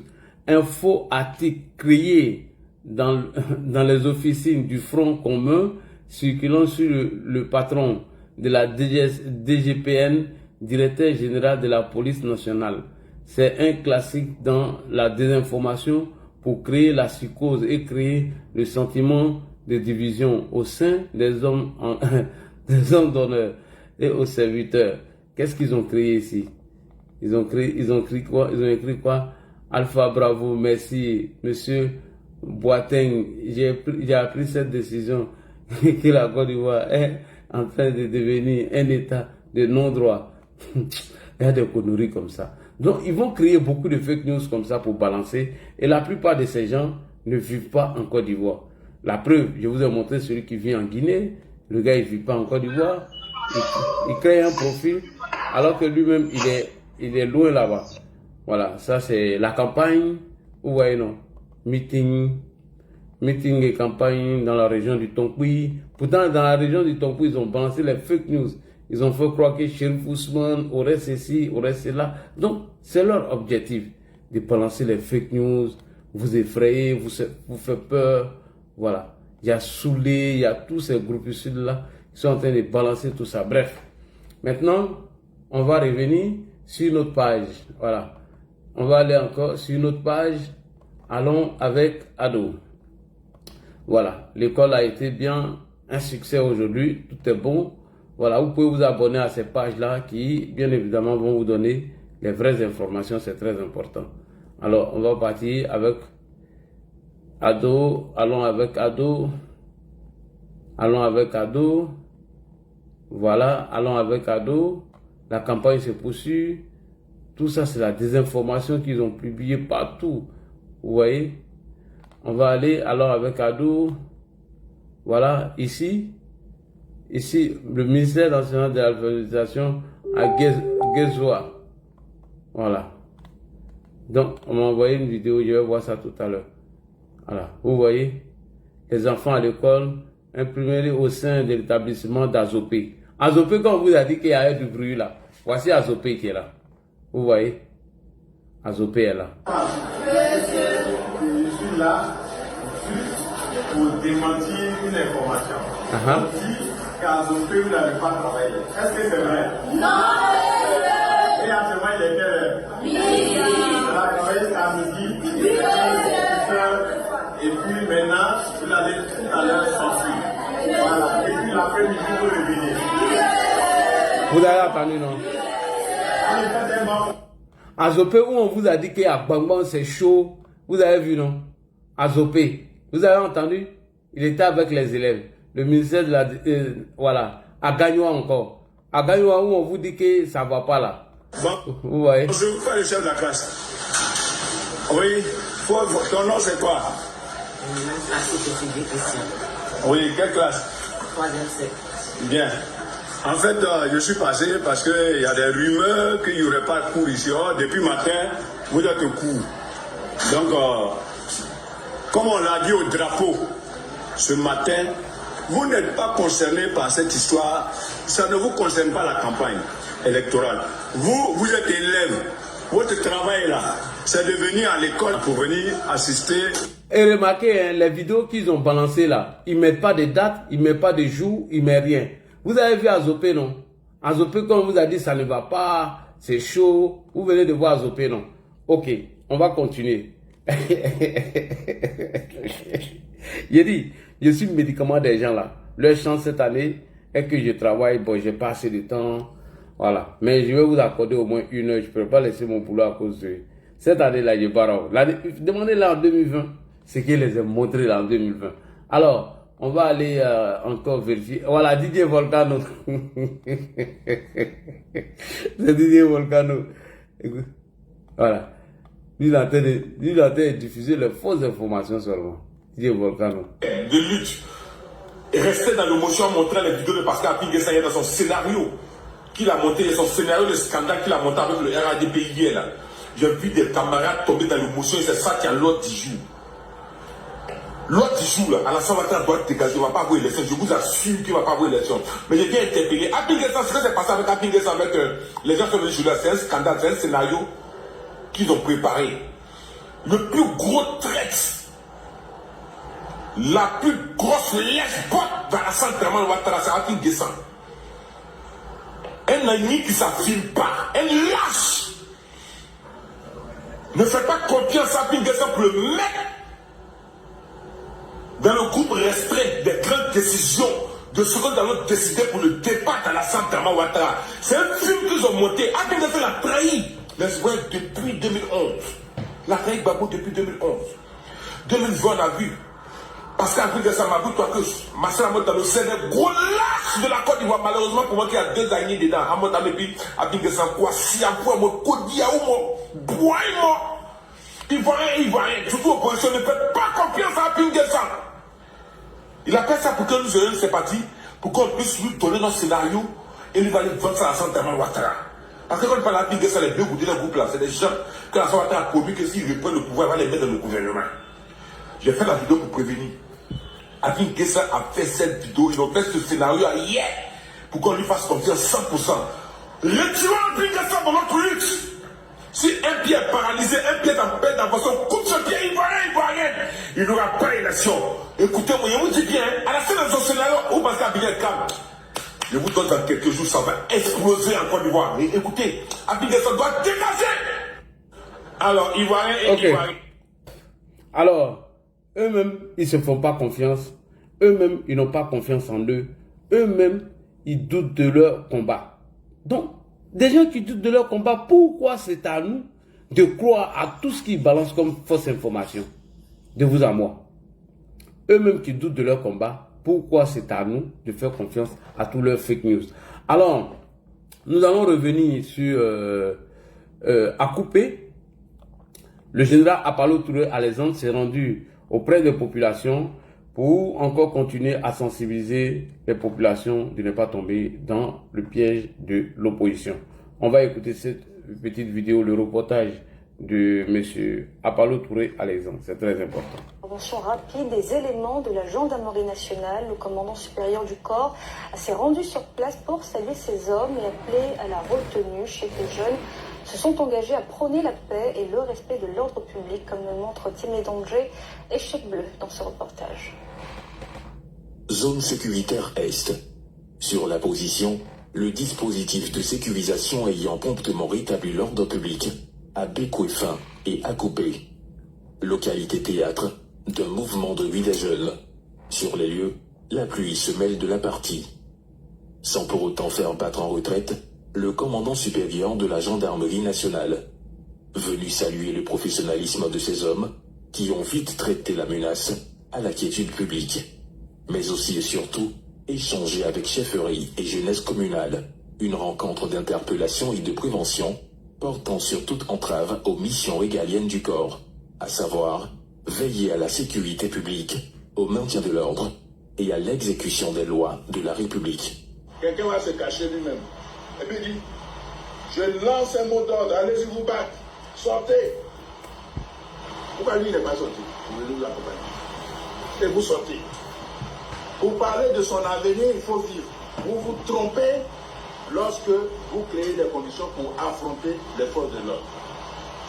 Un faux article créé dans les officines du Front commun circulant sur le patron de la DGPN, directeur général de la police nationale. C'est un classique dans la désinformation pour créer la psychose et créer le sentiment de division au sein des hommes d'honneur et aux serviteurs. Qu'est-ce qu'ils ont créé ici? Ils ont écrit quoi? Alpha Bravo, merci, monsieur Boateng. J'ai appris cette décision que la Côte d'Ivoire est en train de devenir un état de non-droit. Il y a des conneries comme ça. Donc, ils vont créer beaucoup de fake news comme ça pour balancer. Et la plupart de ces gens ne vivent pas en Côte d'Ivoire. La preuve, je vous ai montré celui qui vit en Guinée. Le gars, il ne vit pas en Côte d'Ivoire. Il crée un profil alors que lui-même, il est loin là-bas. Voilà, ça c'est la campagne. Vous voyez, non? Meeting et campagne dans la région du Tonkoui. Pourtant, dans la région du Tonkoui, ils ont balancé les fake news. Ils ont fait croire que Chérif Ousmane aurait ceci, aurait cela. Donc, c'est leur objectif de balancer les fake news, vous effrayer, vous faire peur. Voilà. Il y a Soulé, il y a tous ces groupuscules-là qui sont en train de balancer tout ça. Bref. Maintenant, on va revenir sur notre page. Voilà. On va aller encore sur notre page. Allons avec Ado. Voilà. L'école a été bien un succès aujourd'hui, tout est bon. Voilà, vous pouvez vous abonner à ces pages-là qui, bien évidemment, vont vous donner les vraies informations, c'est très important. Alors, on va partir avec Ado, allons avec Ado, voilà, allons avec Ado, la campagne se poursuit, tout ça c'est la désinformation qu'ils ont publié partout, vous voyez, on va aller, allons avec Ado, voilà, ici, le ministère national de l'alphabétisation à Gezoua. Voilà. Donc, on m'a envoyé une vidéo, je vais voir ça tout à l'heure. Voilà. Vous voyez, les enfants à l'école, imprimés au sein de l'établissement d'Azopé. Azopé, quand on vous a dit qu'il y avait du bruit là, voici Azopé qui est là. Vous voyez, Azopé est là. Je suis là pour démentir une information. On dit qu'Azopé, vous n'avez pas travaillé. Est-ce que c'est vrai? Non! Et actuellement, il est quelle heure? Midi. On a travaillé samedi, et puis maintenant, vous allez tout à l'heure sortir. Voilà. Et puis l'après-midi, vous revenez. Vous avez entendu, non? Azopé, où on vous a dit qu'à Bambang c'est chaud. Vous avez vu, non? Azopé. Vous avez entendu? Il était avec les élèves. Le ministère de la... voilà. À Gagnoua encore. À Gagnoua, où on vous dit que ça ne va pas là. Bon. Vous voyez? Je vous fais le chef de la classe. Oui. Ton nom, c'est quoi? Oui, quelle classe? 3e. Bien. En fait, je suis passé parce qu'il y a des rumeurs qu'il n'y aurait pas de cours ici. Or, depuis matin, vous êtes au cours. Donc, comme on l'a dit au drapeau ce matin, vous n'êtes pas concerné par cette histoire. Ça ne vous concerne pas la campagne électorale. Vous êtes élève. Votre travail là, c'est de venir à l'école pour venir assister. Et remarquez, hein, les vidéos qu'ils ont balancées là, ils ne mettent pas de date, ils ne mettent pas de jour, ils ne mettent rien. Vous avez vu Azopé, non? Azopé, comme on vous a dit, ça ne va pas, c'est chaud. Vous venez de voir Azopé, non? Ok, on va continuer. J'ai dit, je suis le médicament des gens là. Leur chance cette année est que je travaille, bon, j'ai pas assez de temps. Voilà. Mais je vais vous accorder au moins 1 heure. Je ne peux pas laisser mon boulot à cause de cette année-là, je barre. Demandez-la en 2020. Ce qu'ils les ont montré là en 2020. Alors, on va aller encore vérifier. Voilà, Didier Volcano. C'est Didier Volcano. Écoute. Voilà. Lui, il a en train de diffuser les fausses informations seulement. Didier Volcano. De lutte. Et rester dans l'émotion en montrant les vidéos de Pascal Apinguessa dans son scénario qu'il a monté, son scénario de scandale qu'il a monté avec le RADP hier là. J'ai vu des camarades tomber dans l'émotion et c'est ça qui a l'ordre du jour. L'autre jour, là, à la Saint-Valentin doit être dégagé, il ne va pas avoir élection. Je vous assure qu'il ne va pas avoir élection. Mais j'ai bien interpellé. Apinguessa, ce qui s'est passé avec Apinguessa, avec les gens qui sont venus jouer là, c'est un scandale, c'est un scénario qu'ils ont préparé. Le plus gros traître, la plus grosse lèche-botte dans la Saint-Germain de Ouattara, c'est Apinguessa. Un ennemi qui ne s'affirme pas, un lâche. Ne faites pas confiance à Apinguessa pour le mettre dans le groupe restreint des grandes décisions de ce que nous allons décider pour le départ dans la Saint-Germain Ouattara. C'est un film qu'ils ont monté. Apinguessa l'a trahi les Ouest depuis 2011. La trahi Gbagbo depuis 2011. 2020, on a vu. Parce qu'Apinguessa m'a vu, toi, que Marcel Amot Talon, c'est des gros lâches de la Côte d'Ivoire. Malheureusement, pour moi, qui a 2 années dedans. Amot Talon, puis Apinguessa, quoi, si, à quoi, moi, Kodia, ou moi, bois, moi. Ivoirien, surtout opposition, ne faites pas confiance à Apinguessa. Il a fait ça pour que nous ayons ses partis, pour qu'on puisse lui donner notre scénario et lui va aller vendre ça à Saint-Germain Ouattara. Parce que quand on parle d'Apinguessa, les deux goûtés d'un groupe là, c'est des gens que la Ouattara a promis que s'ils reprennent le pouvoir, il va les mettre dans le gouvernement. J'ai fait la vidéo pour prévenir. Apinguessa a fait cette vidéo, ils ont fait ce scénario hier pour qu'on lui fasse confiance 100%. Retirons Apinguessa dans notre lutte. Si un pied est paralysé, un pied est en peine d'avancer, on coupe ce pied, ivoirien, il n'aura pas d'élection. Écoutez-moi, je vous dis bien, à la fin de son scénario, où parce qu'Abidjan est calme, je vous donne dans quelques jours, ça va exploser en Côte d'Ivoire. Mais écoutez, Apinguessa doit dégager. Alors, ivoirien et ivoirien. Alors, eux-mêmes, ils ne se font pas confiance. eux-mêmes, ils n'ont pas confiance en eux. Eux-mêmes, ils doutent de leur combat. Donc, des gens qui doutent de leur combat, pourquoi c'est à nous de croire à tout ce qu'ils balancent comme fausse information? De vous à moi. Eux-mêmes qui doutent de leur combat, pourquoi c'est à nous de faire confiance à tous leurs fake news? Alors, nous allons revenir sur Akupé. Le général Apalo Touré Alexandre s'est rendu auprès des populations pour encore continuer à sensibiliser les populations de ne pas tomber dans le piège de l'opposition. On va écouter cette petite vidéo, le reportage de M. Apalo Touré Alexandre. C'est très important. Intervention rapide des éléments de la gendarmerie nationale. Le commandant supérieur du corps s'est rendu sur place pour saluer ces hommes et appeler à la retenue chez les jeunes. Se sont engagés à prôner la paix et le respect de l'ordre public, comme le montre Timé Danger et Chèque Bleu dans ce reportage. Zone sécuritaire Est. Sur la position, le dispositif de sécurisation ayant promptement rétabli l'ordre public à Békouéfin et à Koupé. Localité théâtre d'un mouvement de nuit des jeunes. Sur les lieux, la pluie se mêle de la partie. Sans pour autant faire battre en retraite, le commandant supérieur de la gendarmerie nationale, venu saluer le professionnalisme de ces hommes qui ont vite traité la menace à la quiétude publique, mais aussi et surtout échanger avec chefferie et jeunesse communale, une rencontre d'interpellation et de prévention portant sur toute entrave aux missions régaliennes du corps, à savoir veiller à la sécurité publique, au maintien de l'ordre et à l'exécution des lois de la République. Quelqu'un va se cacher lui-même. Et puis il dit, je lance un mot d'ordre, allez-y vous battre, sortez. Pourquoi lui il n'est pas sorti? Vous voulez nous accompagner. Et vous sortez. Pour parler de son avenir, il faut vivre. Vous vous trompez lorsque vous créez des conditions pour affronter les forces de l'ordre.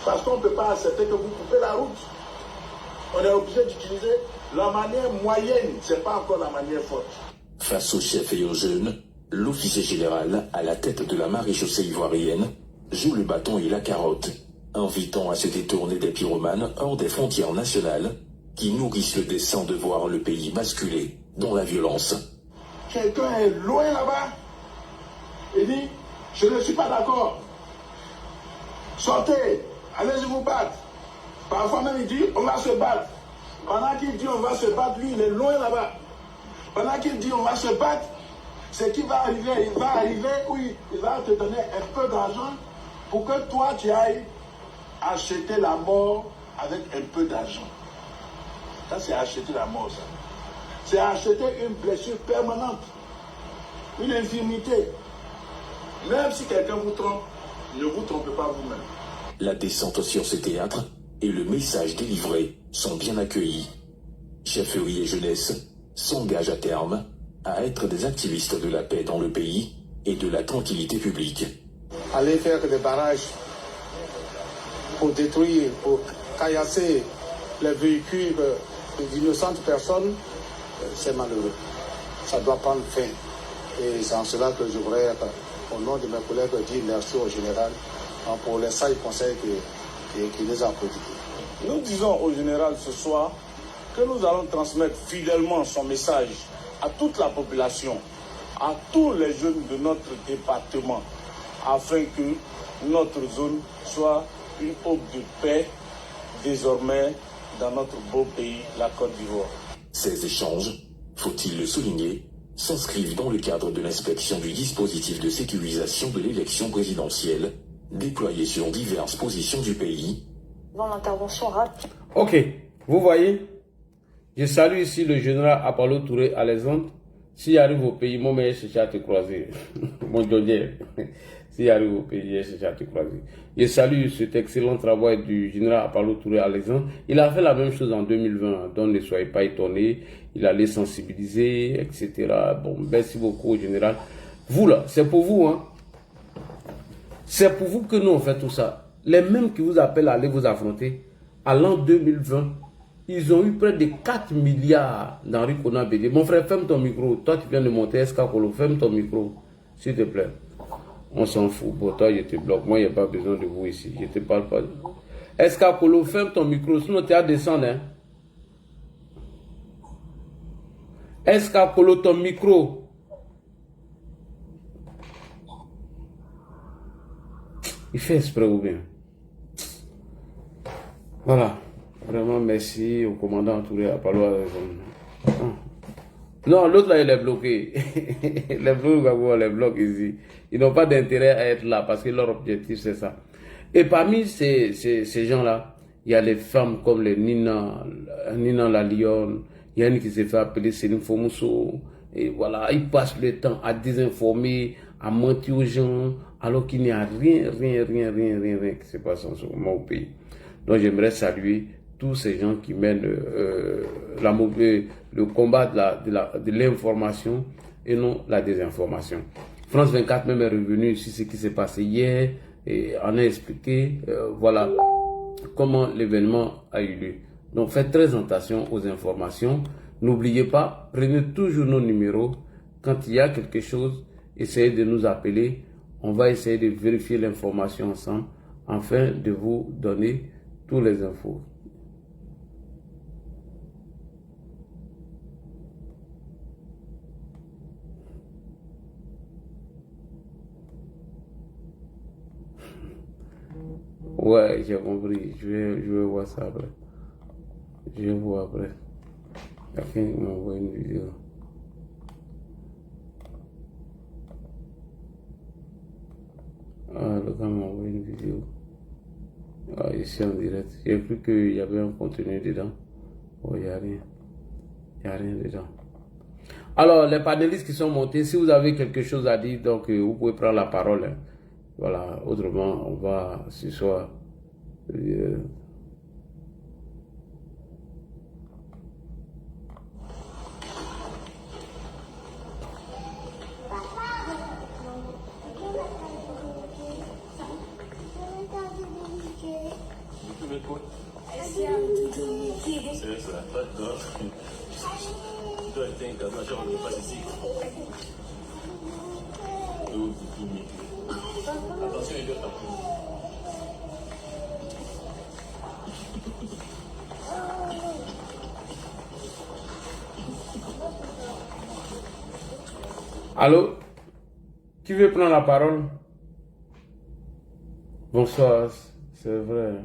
Parce qu'on ne peut pas accepter que vous coupez la route. On est obligé d'utiliser la manière moyenne, ce n'est pas encore la manière forte. Face aux chefs et aux jeunes, l'officier général, à la tête de la maréchaussée ivoirienne, joue le bâton et la carotte, invitant à se détourner des pyromanes hors des frontières nationales qui nourrissent le dessein de voir le pays basculer dans la violence. Quelqu'un est loin là-bas. Il dit, je ne suis pas d'accord. Sortez, allez-y vous battre. Parfois même il dit, on va se battre. Pendant qu'il dit on va se battre, lui il est loin là-bas. Pendant qu'il dit on va se battre, c'est qu'il va arriver, oui, il va te donner un peu d'argent pour que toi tu ailles acheter la mort avec un peu d'argent. Ça c'est acheter la mort, ça. C'est acheter une blessure permanente, une infirmité. Même si quelqu'un vous trompe, ne vous trompez pas vous-même. La descente sur ce théâtre et le message délivré sont bien accueillis. Chefferie et jeunesse s'engagent à terme à être des activistes de la paix dans le pays et de la tranquillité publique. Aller faire des barrages pour détruire, pour caillasser les véhicules d'innocentes personnes, c'est malheureux. Ça doit prendre fin. Et c'est en cela que je voudrais, au nom de mes collègues, dire merci au général pour les sages conseils qu'il nous a prodigués. Nous disons au général ce soir que nous allons transmettre fidèlement son message à toute la population, à tous les jeunes de notre département, afin que notre zone soit une aube de paix désormais dans notre beau pays, la Côte d'Ivoire. Ces échanges, faut-il le souligner, s'inscrivent dans le cadre de l'inspection du dispositif de sécurisation de l'élection présidentielle, déployé sur diverses positions du pays. Dans l'intervention rapide. Ok, vous voyez, je salue ici le général Apalo Touré Alexandre. S'il arrive au pays, mon meilleur cherche à te croiser. Mon Dieu, s'il arrive au pays, il cherche à te croiser. Je salue cet excellent travail du général Apalo Touré Alexandre. Il a fait la même chose en 2020, donc ne soyez pas étonnés. Il allait sensibiliser, etc. Bon, merci beaucoup au général. Vous là, c'est pour vous, hein. C'est pour vous que nous on fait tout ça. Les mêmes qui vous appellent à aller vous affronter, à l'an 2020, ils ont eu près de 4 milliards d'Henri Konan Bédié. Mon frère, ferme ton micro. Toi, tu viens de monter SK Kolo, ferme ton micro. S'il te plaît. On s'en fout. Bon, toi, je te bloque. Moi, il n'y a pas besoin de vous ici. Je ne te parle pas. SK Kolo, ferme ton micro. Sinon, tu as descendre. Hein? SK Kolo, ton micro. Il fait exprès ou bien? Voilà. Vraiment, merci au commandant Touré à Palois. Non, l'autre là, il est bloqué. Les blocs, les blocs ici. Ils n'ont pas d'intérêt à être là parce que leur objectif, c'est ça. Et parmi ces gens-là, il y a les femmes comme les Nina la Lyon. Il y a une qui s'est fait appeler Céline Fomuso. Et voilà, ils passent le temps à désinformer, à mentir aux gens, alors qu'il n'y a rien qui se passe en ce moment au pays. Donc j'aimerais saluer tous ces gens qui mènent le combat de l'information et non la désinformation. France 24 même est revenu sur ce qui s'est passé hier et en a expliqué voilà comment l'événement a eu lieu. Donc faites très attention aux informations. N'oubliez pas, prenez toujours nos numéros. Quand il y a quelque chose, essayez de nous appeler. On va essayer de vérifier l'information ensemble afin de vous donner toutes les infos. Ouais, j'ai compris. Je vais voir ça après. Je vais voir après. Quelqu'un m'a envoyé une vidéo. Ah, le gars m'a envoyé une vidéo. Ah, ici en direct. J'ai cru qu'il y avait un contenu dedans. Oh, il n'y a rien. Il n'y a rien dedans. Alors, les panélistes qui sont montés, si vous avez quelque chose à dire, donc vous pouvez prendre la parole. Hein. Voilà, autrement, on va ce soir. Allô? Qui veut prendre la parole? Bonsoir, c'est vrai.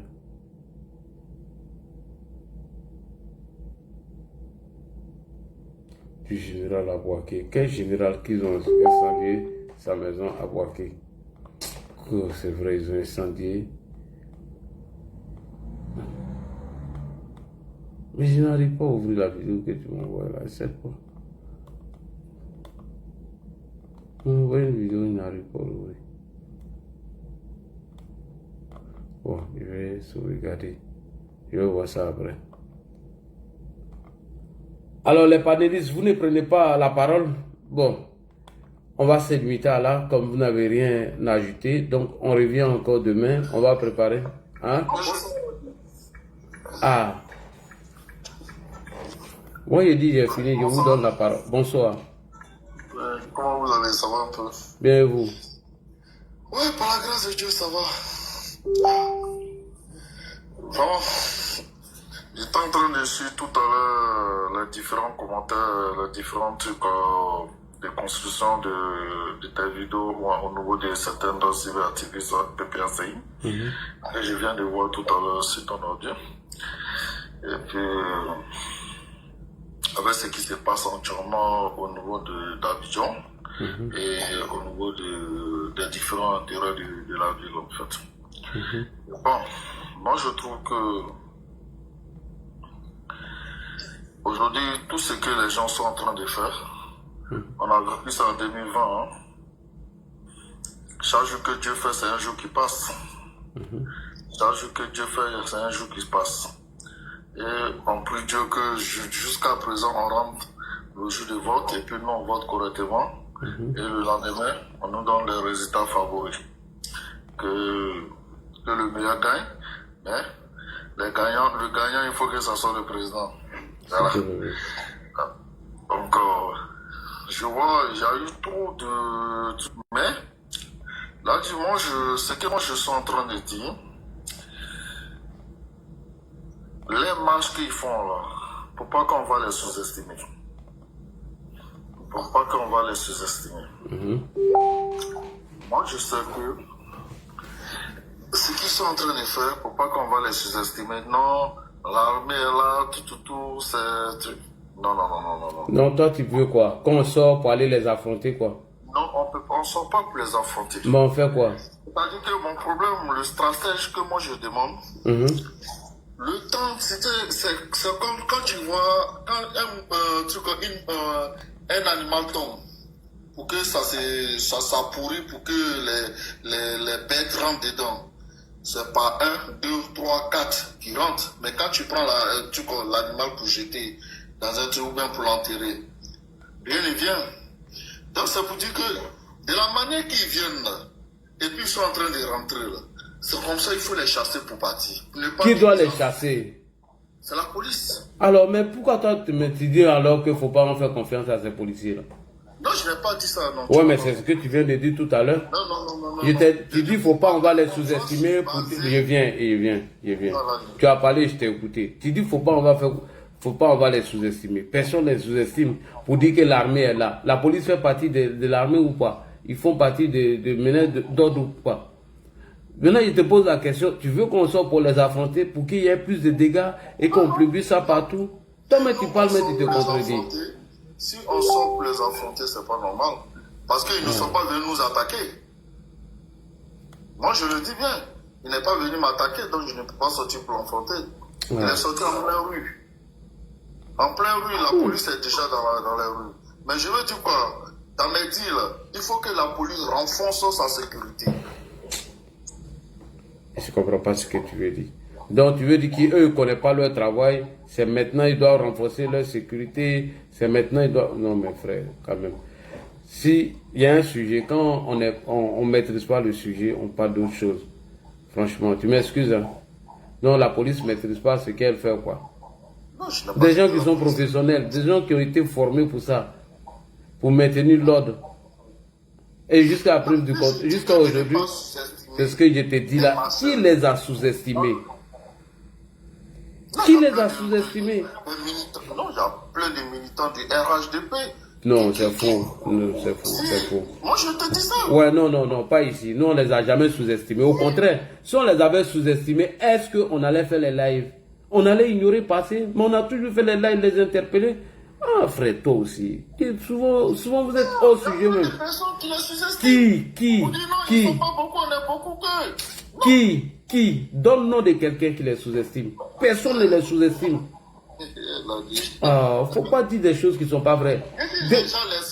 Du général à Boaké. Quel général qu'ils ont incendié sa maison à Boaké? Oh, c'est vrai, ils ont incendié. Mais je n'arrive pas à ouvrir la vidéo que tu m'envoies là, je sais pas. On voit une vidéo, il n'arrive pas à l'ouvrir. Bon, je vais sauvegarder. Je vais voir ça après. Alors les panélistes, vous ne prenez pas la parole. Bon, on va se limiter à là, comme vous n'avez rien à ajouter. Donc on revient encore demain, on va préparer. Hein? Ah. Moi j'ai dit j'ai fini, je vous donne la parole. Bonsoir. Comment vous allez? Ça va un peu? Bien et vous? Ouais, par la grâce de Dieu, ça va. Bon, j'étais en train de suivre tout à l'heure les différents commentaires, les différents trucs de construction de tes vidéos au niveau de certaines cyberactivistes PPACI. Et je viens de voir tout à l'heure sur ton audio. Et puis, avec ce qui se passe entièrement au niveau d'Abidjan et au niveau des différents intérêts de la ville, en fait. Bon, moi je trouve que aujourd'hui, tout ce que les gens sont en train de faire, on a vécu ça en 2020. Hein. Chaque jour que Dieu fait, c'est un jour qui passe. Chaque jour que Dieu fait, c'est un jour qui se passe. Et on prie Dieu que jusqu'à présent, on rentre le jour de vote et puis nous, on vote correctement. Et le lendemain, on nous donne les résultats favoris. Que le meilleur gagne, mais le gagnant, il faut que ça soit le président. Voilà. Donc, je vois, il y a eu trop de... Mais, là, dimanche, ce que moi je suis en train de dire, les marches qu'ils font là, faut pas qu'on va les sous-estimer. pour pas qu'on va les sous-estimer. Moi, je sais que ce qu'ils sont en train de faire, pour pas qu'on va les sous-estimer, non, l'armée est là, tout, c'est... Non. Non, toi, tu veux quoi? Qu'on sort pour aller les affronter, quoi? Non, on ne sort pas pour les affronter. Mais on fait quoi? C'est-à-dire que mon problème, le stratège que moi je demande, le temps, c'est comme quand tu vois un animal tombe, pour que ça pourrit, pour que les bêtes rentrent dedans. C'est pas 1, 2, 3, 4 qui rentrent. Mais quand tu prends l'animal pour jeter dans un trou ou bien pour l'enterrer, rien ne vient. Donc ça veut dire que de la manière qu'ils viennent là, et puis ils sont en train de rentrer là, c'est comme ça il faut les chasser pour partir. Qui doit les chasser? C'est la police. Alors, mais pourquoi toi tu me dis alors qu'il ne faut pas en faire confiance à ces policiers là? Non, je n'ai pas dit ça. Non. Ouais, mais c'est ce que tu viens de dire tout à l'heure. Non. Tu dis, il ne faut pas, on va les sous-estimer. Je viens. Tu as parlé, je t'ai écouté. Tu dis, faut pas, on va les sous-estimer. Personne ne les sous-estime pour dire que l'armée est là. La police fait partie de l'armée ou pas? Ils font partie de meneurs d'ordre ou pas? Maintenant, je te pose la question, tu veux qu'on sorte pour les affronter, pour qu'il y ait plus de dégâts et qu'on publie ça partout? Toi, mais tu parles, mais tu te contredis. Si on sort pour les affronter, c'est pas normal. Parce qu'ils ne sont pas venus nous attaquer. Moi, je le dis bien. Il n'est pas venu m'attaquer, donc je ne peux pas sortir pour l'affronter. Il est sorti en pleine rue. En pleine rue, la police est déjà dans les rues. Mais je veux dire quoi? Dans mes deals, il faut que la police renforce sa sécurité. Je ne comprends pas ce que tu veux dire. Donc tu veux dire qu'eux ne connaissent pas leur travail, c'est maintenant ils doivent renforcer leur sécurité, c'est maintenant ils doivent... Non mais frère, quand même. Si il y a un sujet, quand on maîtrise pas le sujet, on parle d'autre chose. Franchement, tu m'excuses, hein. Non, la police ne maîtrise pas ce qu'elle fait, quoi. Non, des gens qui sont professionnels, des gens qui ont été formés pour ça, pour maintenir l'ordre. Et jusqu'à preuve du compte, jusqu'à aujourd'hui, c'est ce que je te dis là, qui les a sous-estimés? Qui les a sous-estimés? Non, il y a plein de militants du RHDP. Non, c'est faux. Non, c'est faux. Moi, je te dis ça. Ouais, non, pas ici. Nous, on les a jamais sous-estimés. Au contraire, si on les avait sous-estimés, est-ce qu'on allait faire les lives? On allait ignorer passer, mais on a toujours fait les lives, les interpeller. Ah, frère, toi aussi. Et souvent, vous êtes hors sujet même. Qui donne le nom de quelqu'un qui les sous-estime. Personne ne les sous-estime. Ah, faut pas dire des choses qui ne sont pas vraies.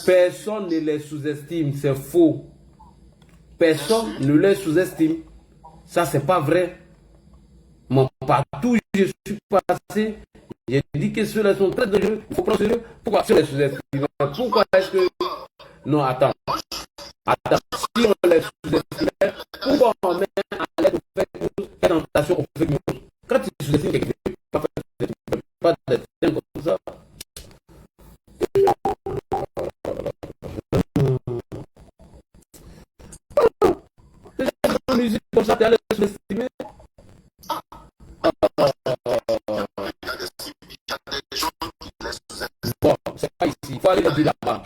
Personne ne les sous-estime, c'est faux. Personne ne les sous-estime. Ça, c'est pas vrai. Mon partout, je suis passé. J'ai dit que ceux-là sont très dangereux. Il faut prendre sérieux. Pourquoi les sous-estime? Pourquoi est-ce que... Non, attends. Si on les sous-estime, pourquoi on met à l'aide au fake news, tentation au fake news? Quand tu sous-estimes quelqu'un, pas de temps comme ça. La musique comme ça, tu allais sous-estimer. Bon, c'est pas ici. Il faut aller dire là-bas.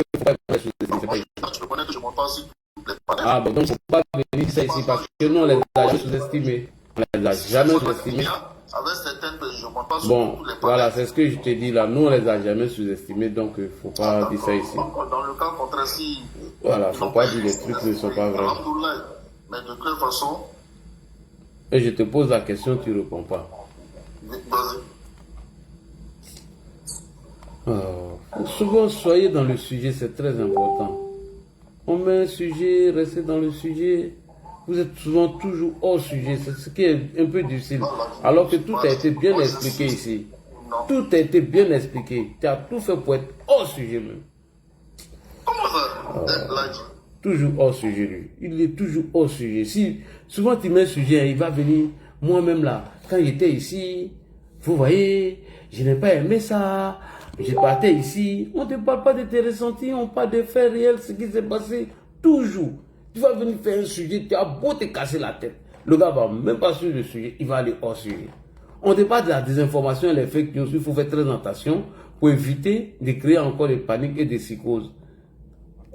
Ah bon, donc il ne faut pas venir ça ici parce que nous on les a jamais sous-estimés. On les a jamais sous-estimés. Bon, voilà, c'est ce que je te dis là. Nous on les a jamais sous-estimés, donc il ne faut pas dire ça ici. Dans le cas contraire, si... Voilà, il ne faut pas dire les trucs qui ne sont pas vrais. Mais de quelle façon? Et je te pose la question, tu ne réponds pas. Souvent, soyez dans le sujet, c'est très important. On met un sujet, restez dans le sujet. Vous êtes souvent toujours hors sujet, c'est ce qui est un peu difficile. Alors que tout a été bien expliqué ici. Tout a été bien expliqué. Tu as tout fait pour être hors sujet même. Comment ça? Toujours hors sujet, lui. Il est toujours hors sujet. Si souvent tu mets un sujet, il va venir. Moi-même là, quand j'étais ici, vous voyez, je n'ai pas aimé ça. Je partais ici. On ne te parle pas de tes ressentis, on parle des faits réels, ce qui s'est passé. Toujours. Tu vas venir faire un sujet, tu as beau te casser la tête. Le gars va même pas sur le sujet, il va aller hors sujet. On ne parle pas de la désinformation et les fake news. Il faut faire très attention pour éviter de créer encore des paniques et des psychoses.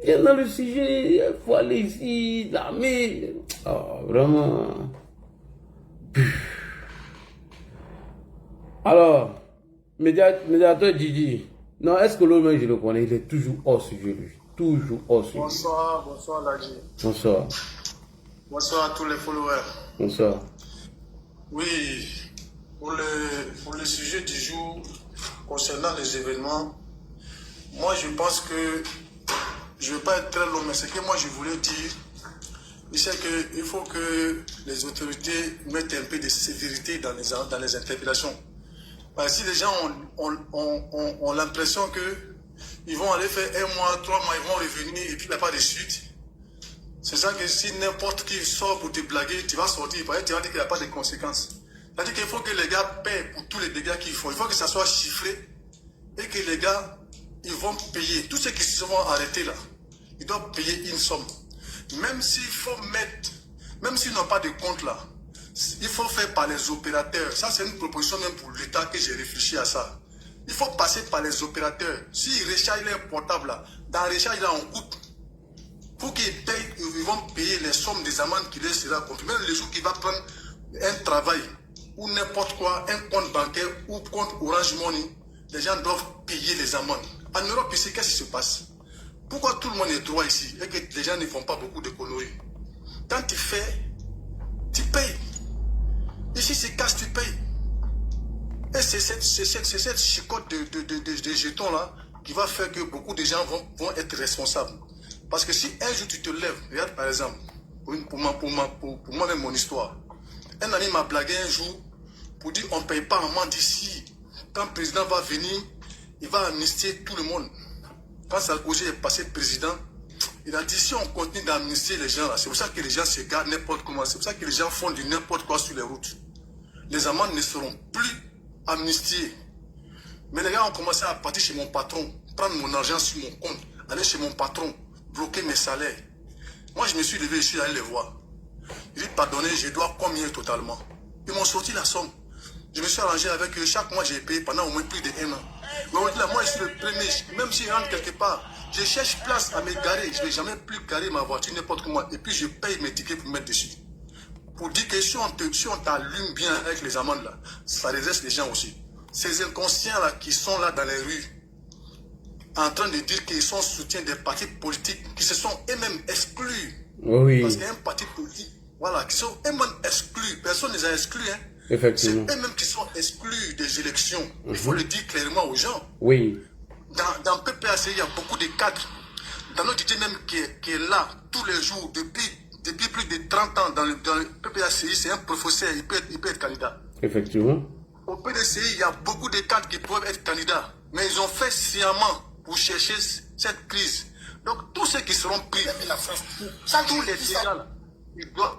Et dans le sujet, il faut aller ici, l'armée. Oh, vraiment. Alors, médiateur Didi. Non, est-ce que l'homme, je le connais, il est toujours hors sujet, lui. Toujours hors sujet. Bonsoir Lagi. Bonsoir. Bonsoir à tous les followers. Bonsoir. Oui, pour le sujet du jour concernant les événements, moi je pense que je ne vais pas être très long, mais ce que moi je voulais dire, c'est qu'il faut que les autorités mettent un peu de sévérité dans les interpellations. Parce que si les gens ont l'impression qu'ils vont aller faire 1 mois, 3 mois, ils vont revenir et puis il n'y a pas de suite, c'est ça que si n'importe qui sort pour te blaguer, tu vas sortir, tu vas dire qu'il n'y a pas de conséquences. C'est-à-dire qu'il faut que les gars paient pour tous les dégâts qu'ils font. Il faut que ça soit chiffré et que les gars, ils vont payer. Tous ceux qui se sont arrêtés là, ils doivent payer une somme. Même s'il faut mettre, même s'ils n'ont pas de compte là, il faut faire par les opérateurs. Ça, c'est une proposition même pour l'État que j'ai réfléchi à ça. Il faut passer par les opérateurs. S'ils rechargent leur portable là, dans le recharge là, on coupe. Pour qu'ils payent, ils vont payer les sommes des amendes qui leur sera compris. Même le jour qu'il va prendre un travail ou n'importe quoi, un compte bancaire ou compte Orange Money, les gens doivent payer les amendes. En Europe ici, qu'est-ce qui se passe? Pourquoi tout le monde est droit ici et que les gens ne font pas beaucoup de conneries? Quand tu fais, tu payes. Ici, c'est casse, tu payes. Et c'est cette chicote de jetons là qui va faire que beaucoup de gens vont être responsables. Parce que si un jour tu te lèves, regarde par exemple, pour moi-même mon histoire, un ami m'a blagué un jour pour dire on ne paye pas amende ici. Quand le président va venir, il va amnistier tout le monde. Quand Sarkozy est passé président, il a dit si on continue d'amnistier les gens là, c'est pour ça que les gens se gardent n'importe comment, c'est pour ça que les gens font du n'importe quoi sur les routes. Les amendes ne seront plus amnistiées. Mais les gars ont commencé à partir chez mon patron, prendre mon argent sur mon compte, aller chez mon patron, bloquer mes salaires. Moi, je me suis levé, je suis allé les voir. Ils dit, pardonnez, je dois combien totalement? Ils m'ont sorti la somme. Je me suis arrangé avec eux. Chaque mois, j'ai payé pendant au moins plus d'1 an. Mais là, moi, je suis le premier. Même si je rentre quelque part, je cherche place à me garer. Je ne vais jamais plus garer ma voiture n'importe comment. Et puis, je paye mes tickets pour mettre dessus. Pour dire que si on t'allume bien avec les amendes, là, ça redresse les gens aussi. Ces inconscients-là qui sont là dans les rues, en train de dire qu'ils sont soutien des partis politiques qui se sont eux-mêmes exclus. Oui. Parce qu'il y a un parti politique, voilà, qui sont eux-mêmes exclus. Personne ne les a exclus. Hein. Effectivement. C'est eux-mêmes qui sont exclus des élections. Il faut le dire clairement aux gens. Oui. Dans PPACI, il y a beaucoup de cadres. Dans notre idée même qui est là tous les jours, depuis plus de 30 ans, dans le PPACI, c'est un professeur, il peut être candidat. Effectivement. Au PDCI, il y a beaucoup de cadres qui peuvent être candidats. Mais ils ont fait sciemment pour chercher cette crise. Donc, tous ceux qui seront pris, tous les dégâts, ils doivent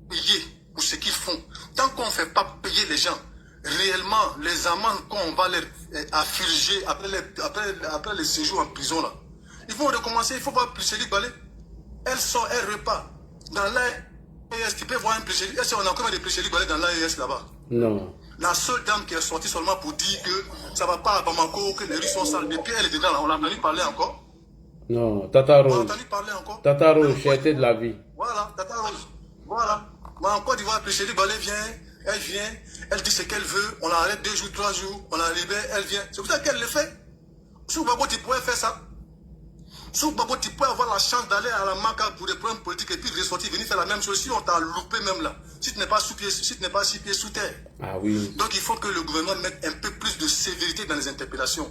payer pour ce qu'ils font. Tant qu'on ne fait pas payer les gens, réellement, les amendes qu'on va leur affliger après les séjours en prison, là, ils vont recommencer. Il faut voir Priscilla Balé. Elle sort, elle repart. Dans l'AES, tu peux voir un Priscilla. Est-ce qu'on a combien de Priscilla Balé dans l'AES là-bas? Non. La seule dame qui est sortie seulement pour dire que ça ne va pas à Bamako, que les rues sont sales. Depuis, elle est dedans, là. On l'a entendu parler encore? Non, Tata Rose. On l'a entendu parler encore? Tata Rose, cherté de la vie. Voilà, Tata Rose. Voilà. Mais en Côte d'Ivoire, Priscilla Balé vient, elle dit ce qu'elle veut, on l'arrête 2 jours, 3 jours, on la libère, elle vient. C'est pour ça qu'elle le fait. Sous Babo, tu pourrais faire ça. Sous Babo, tu pourrais avoir la chance d'aller à la Maca pour des problèmes politiques et puis de ressortir, venir faire la même chose. Si on t'a loupé même là, si tu n'es pas sous pied, si tu n'es pas 6 pieds sous terre. Ah oui. Donc il faut que le gouvernement mette un peu plus de sévérité dans les interpellations.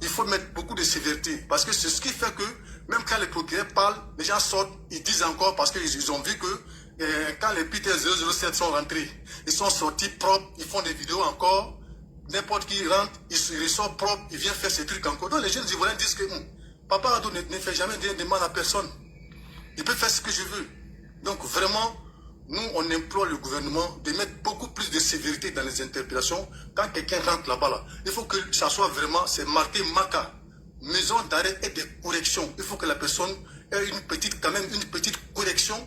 Il faut mettre beaucoup de sévérité. Parce que c'est ce qui fait que, même quand les procureurs parlent, les gens sortent, ils disent encore, parce qu'ils ont vu que quand les Peter 007 sont rentrés, ils sont sortis propres, ils font des vidéos encore. N'importe qui rentre, il ressort propre, il vient faire ces trucs encore. Donc les jeunes Ivoiriens disent que Papa Ado ne fait jamais de mal à personne. Il peut faire ce que je veux. Donc vraiment, nous on implore le gouvernement de mettre beaucoup plus de sévérité dans les interpellations. Quand quelqu'un rentre là-bas, là, il faut que ça soit vraiment, c'est marqué MACA, maison d'arrêt et de correction. Il faut que la personne ait quand même une petite correction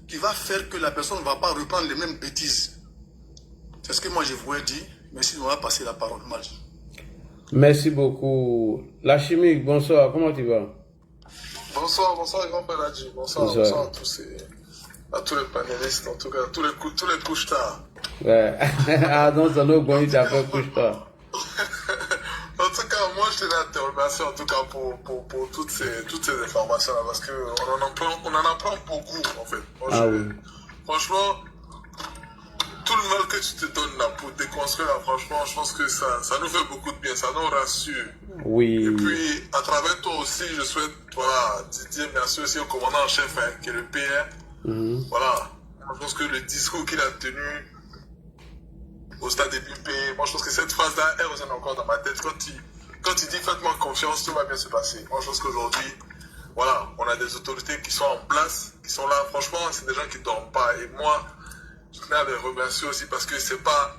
qui va faire que la personne ne va pas reprendre les mêmes bêtises. C'est ce que moi je voulais dire. Merci, on va passer la parole. Merci beaucoup. La chimique, bonsoir, comment tu vas? Bonsoir, grand père Adji. Bonsoir à tous les panélistes, en tout cas, tous les couches-tard. Ouais. Ah non, ça nous bon, il t'a fait couche-tard. En tout cas, moi, je tenais à te remercier en tout cas pour toutes ces informations-là, parce qu'on en apprend beaucoup, en fait. Moi, oui. Franchement, tout le mal que tu te donnes là pour déconstruire, là, franchement, je pense que ça nous fait beaucoup de bien, ça nous rassure. Oui. Et puis, à travers toi aussi, je souhaite, dire merci aussi au commandant en chef, hein, qui est le PR. Voilà. Je pense que le discours qu'il a tenu au stade des BP, moi je pense que cette phrase-là, elle résonne encore dans ma tête. Quand il dit faites-moi confiance, tout va bien se passer. Moi je pense qu'aujourd'hui, voilà, on a des autorités qui sont en place, qui sont là. Franchement, c'est des gens qui ne dorment pas. Et moi, je tenais à les remercier aussi parce que c'est pas.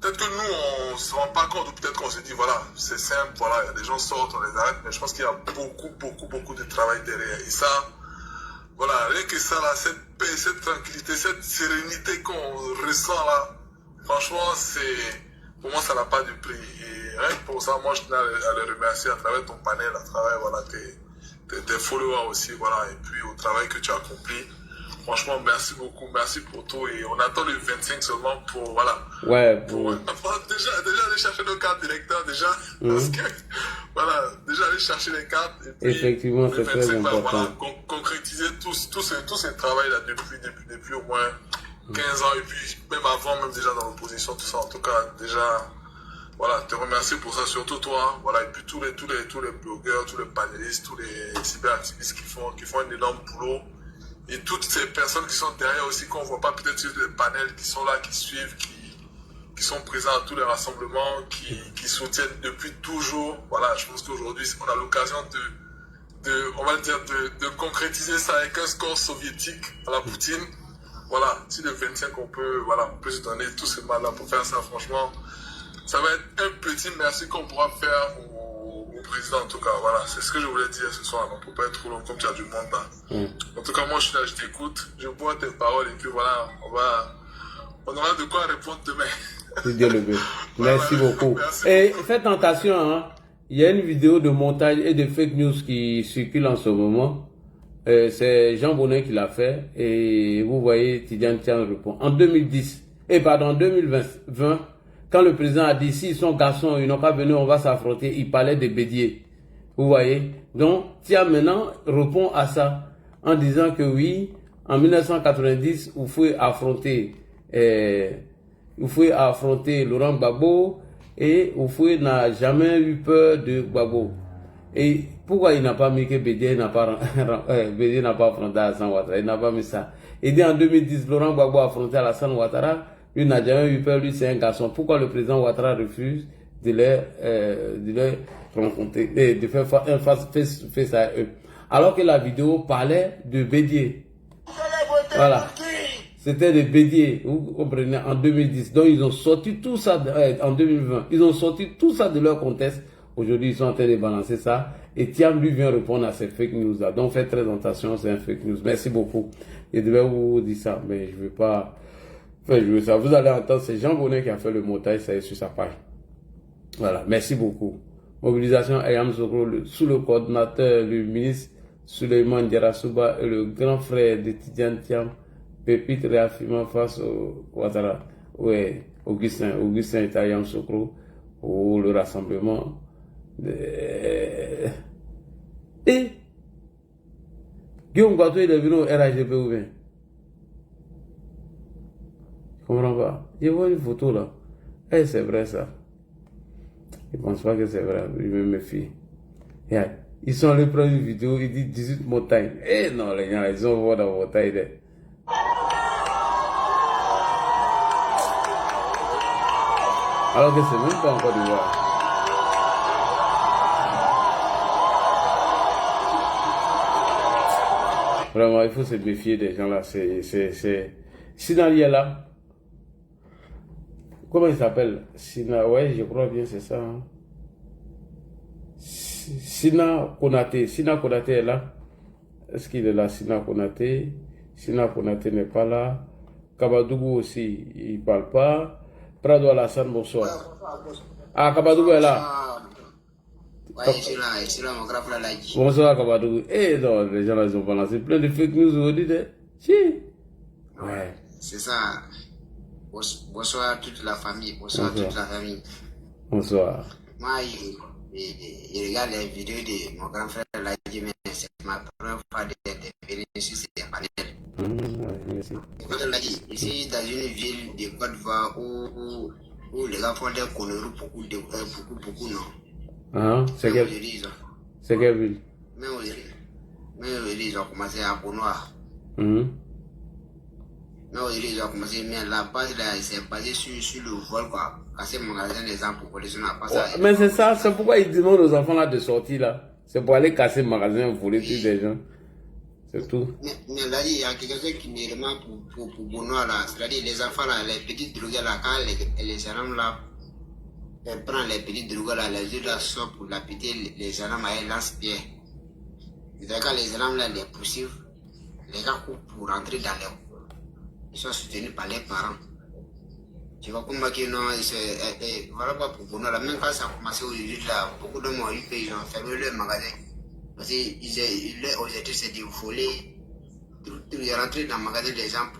Peut-être que nous, on ne se rend pas compte, ou peut-être qu'on se dit, voilà, c'est simple, voilà, il y a des gens sortent, on les arrête, mais je pense qu'il y a beaucoup de travail derrière. Et ça, voilà, rien que ça, là, cette paix, cette tranquillité, cette sérénité qu'on ressent là, franchement, pour moi, ça n'a pas de prix. Et rien que pour ça, moi, je tenais à les remercier à travers ton panel, à travers, voilà, tes followers aussi, voilà, et puis au travail que tu as accompli. Franchement, merci beaucoup, merci pour tout. Et on attend le 25 seulement pour, voilà. Ouais, déjà aller chercher nos cartes directeurs, déjà. Parce que, voilà, déjà aller chercher les cartes. Et puis, effectivement, c'est très important. Voilà, concrétiser tout ce travail-là depuis au moins 15 ans. Et puis, même avant, même déjà dans l'opposition, tout ça. En tout cas, déjà, voilà, te remercier pour ça, surtout toi. Voilà, et puis tous les blogueurs, tous les panélistes, tous les cyberactivistes qui font un énorme boulot. Et toutes ces personnes qui sont derrière aussi, qu'on ne voit pas peut-être sur les panels, qui sont là, qui suivent, qui sont présents à tous les rassemblements, qui soutiennent depuis toujours. Voilà, je pense qu'aujourd'hui, on a l'occasion de concrétiser ça avec un score soviétique à la Poutine. Voilà, si le 25, on peut se donner tout ce mal-là pour faire ça, franchement, ça va être un petit merci qu'on pourra faire au président, en tout cas. Voilà, c'est ce que je voulais dire ce soir. On ne peut pas être trop long comme tu as du monde là. En tout cas, moi, je suis là, je t'écoute, je bois tes paroles et puis voilà, on aura de quoi répondre demain. Dieu le veut. Merci beaucoup. Et faites attention, hein. Il y a une vidéo de montage et de fake news qui circule en ce moment. C'est Jean Bonnet qui l'a fait. Et vous voyez, Tidjane Thiam répond. En 2020, quand le président a dit, s'ils sont garçons, ils n'ont pas venu, on va s'affronter, il parlait de Bédier. Vous voyez? Donc, Thiam maintenant répond à ça en disant que oui, en 1990, vous pouvez affronter Laurent Gbagbo et Oufoué n'a jamais eu peur de Gbagbo. Et pourquoi il n'a pas mis que Bédier n'a pas affronté Alassane Ouattara? Il n'a pas mis ça. Il dit en 2010, Laurent Gbagbo a affronté Alassane Ouattara. Lui n'a jamais eu peur, lui c'est un garçon. Pourquoi le président Ouattara refuse de les rencontrer et de faire un face à eux? Alors que la vidéo parlait de Bédier. Voilà. C'était de Bédier, vous comprenez, en 2010. Donc ils ont sorti tout ça en 2020. Ils ont sorti tout ça de leur contexte. Aujourd'hui, ils sont en train de balancer ça. Et Thiam, lui, vient répondre à ces fake news-là. Donc faites très attention, c'est un fake news. Merci beaucoup. Je devais vous dire ça, mais je ne veux pas... Enfin, je veux ça. Vous allez entendre, c'est Jean Bonnet qui a fait le montage, ça est sur sa page. Voilà, merci beaucoup. Mobilisation Ayam Sokro, sous le coordinateur, le ministre Souleymane Diarra-Souba et le grand frère de Tidjane Thiam, Pépite réaffirmant face au Ouattara. Ouais, Augustin est à Ayam Sokro, pour le rassemblement. Et Guillaume Gouato, il est venu au RHDP ou bien? Je comprends pas. Je vois une photo là. Eh, c'est vrai ça. Je ne pense pas que c'est vrai. Je me méfie. Yeah. Ils sont allés prendre une vidéo, ils disent 18 montagnes. Eh non, les gars, ils ont vu dans la montagne. Alors que c'est même pas encore du voir. Vraiment, il faut se méfier des gens là. Sina est là. Comment il s'appelle? Sina, ouais, je crois bien, c'est ça. Hein? Sina Konaté est là. Est-ce qu'il est là, Sina Konaté? Sina Konaté n'est pas là. Kabadougou aussi, il ne parle pas. Prado Alassane, bonsoir. Ah, Kabadougou est là. Ouais, je suis là, mon grand frère l'a dit. Bonsoir, Kabadou. Eh non, les gens là, ils ont balancé plein de fake news aujourd'hui. Si. Ouais. C'est ça. Bonsoir à toute la famille. Bonsoir à toute la famille. Bonsoir. Moi, je regarde les vidéos de mon grand frère l'a dit, mais c'est ma première fois de venir sur ces panels. Merci. Quand on l'a dit, ici dans une ville de Côte d'Ivoire où les gars font des conneries beaucoup, non. Ah, c'est quelle ville? Mais aujourd'hui, ils ont commencé à peau noire. Mais aujourd'hui, ils ont commencé, mais la base là, c'est basé sur le vol, quoi. Casser le magasin des gens pour collectionner la passe. Mais c'est ça, c'est pourquoi ils demandent aux enfants là de sortir là. C'est pour aller casser le magasin, voler tous les gens. C'est tout. Mais là, il y a quelque chose qui me remarque pour Bonois là. C'est-à-dire les enfants là, les petites drogues là, quand les gendarmes là, elles prennent les petites drogues là, les yeux là sortent pour lapiter les gendarmes, elles lancent pierre. C'est-à-dire quand les gendarmes là les poursuivent, les gars courent pour rentrer dans les cours. Ils sont soutenus par les parents. Tu vois comment que non, voilà pas pour Bonois là. Même quand ça a commencé aujourd'hui là, beaucoup de gens ils ont fermé leur magasin. Parce qu'ils leur objectif c'est de voler, de rentrer dans le magasin des gens pour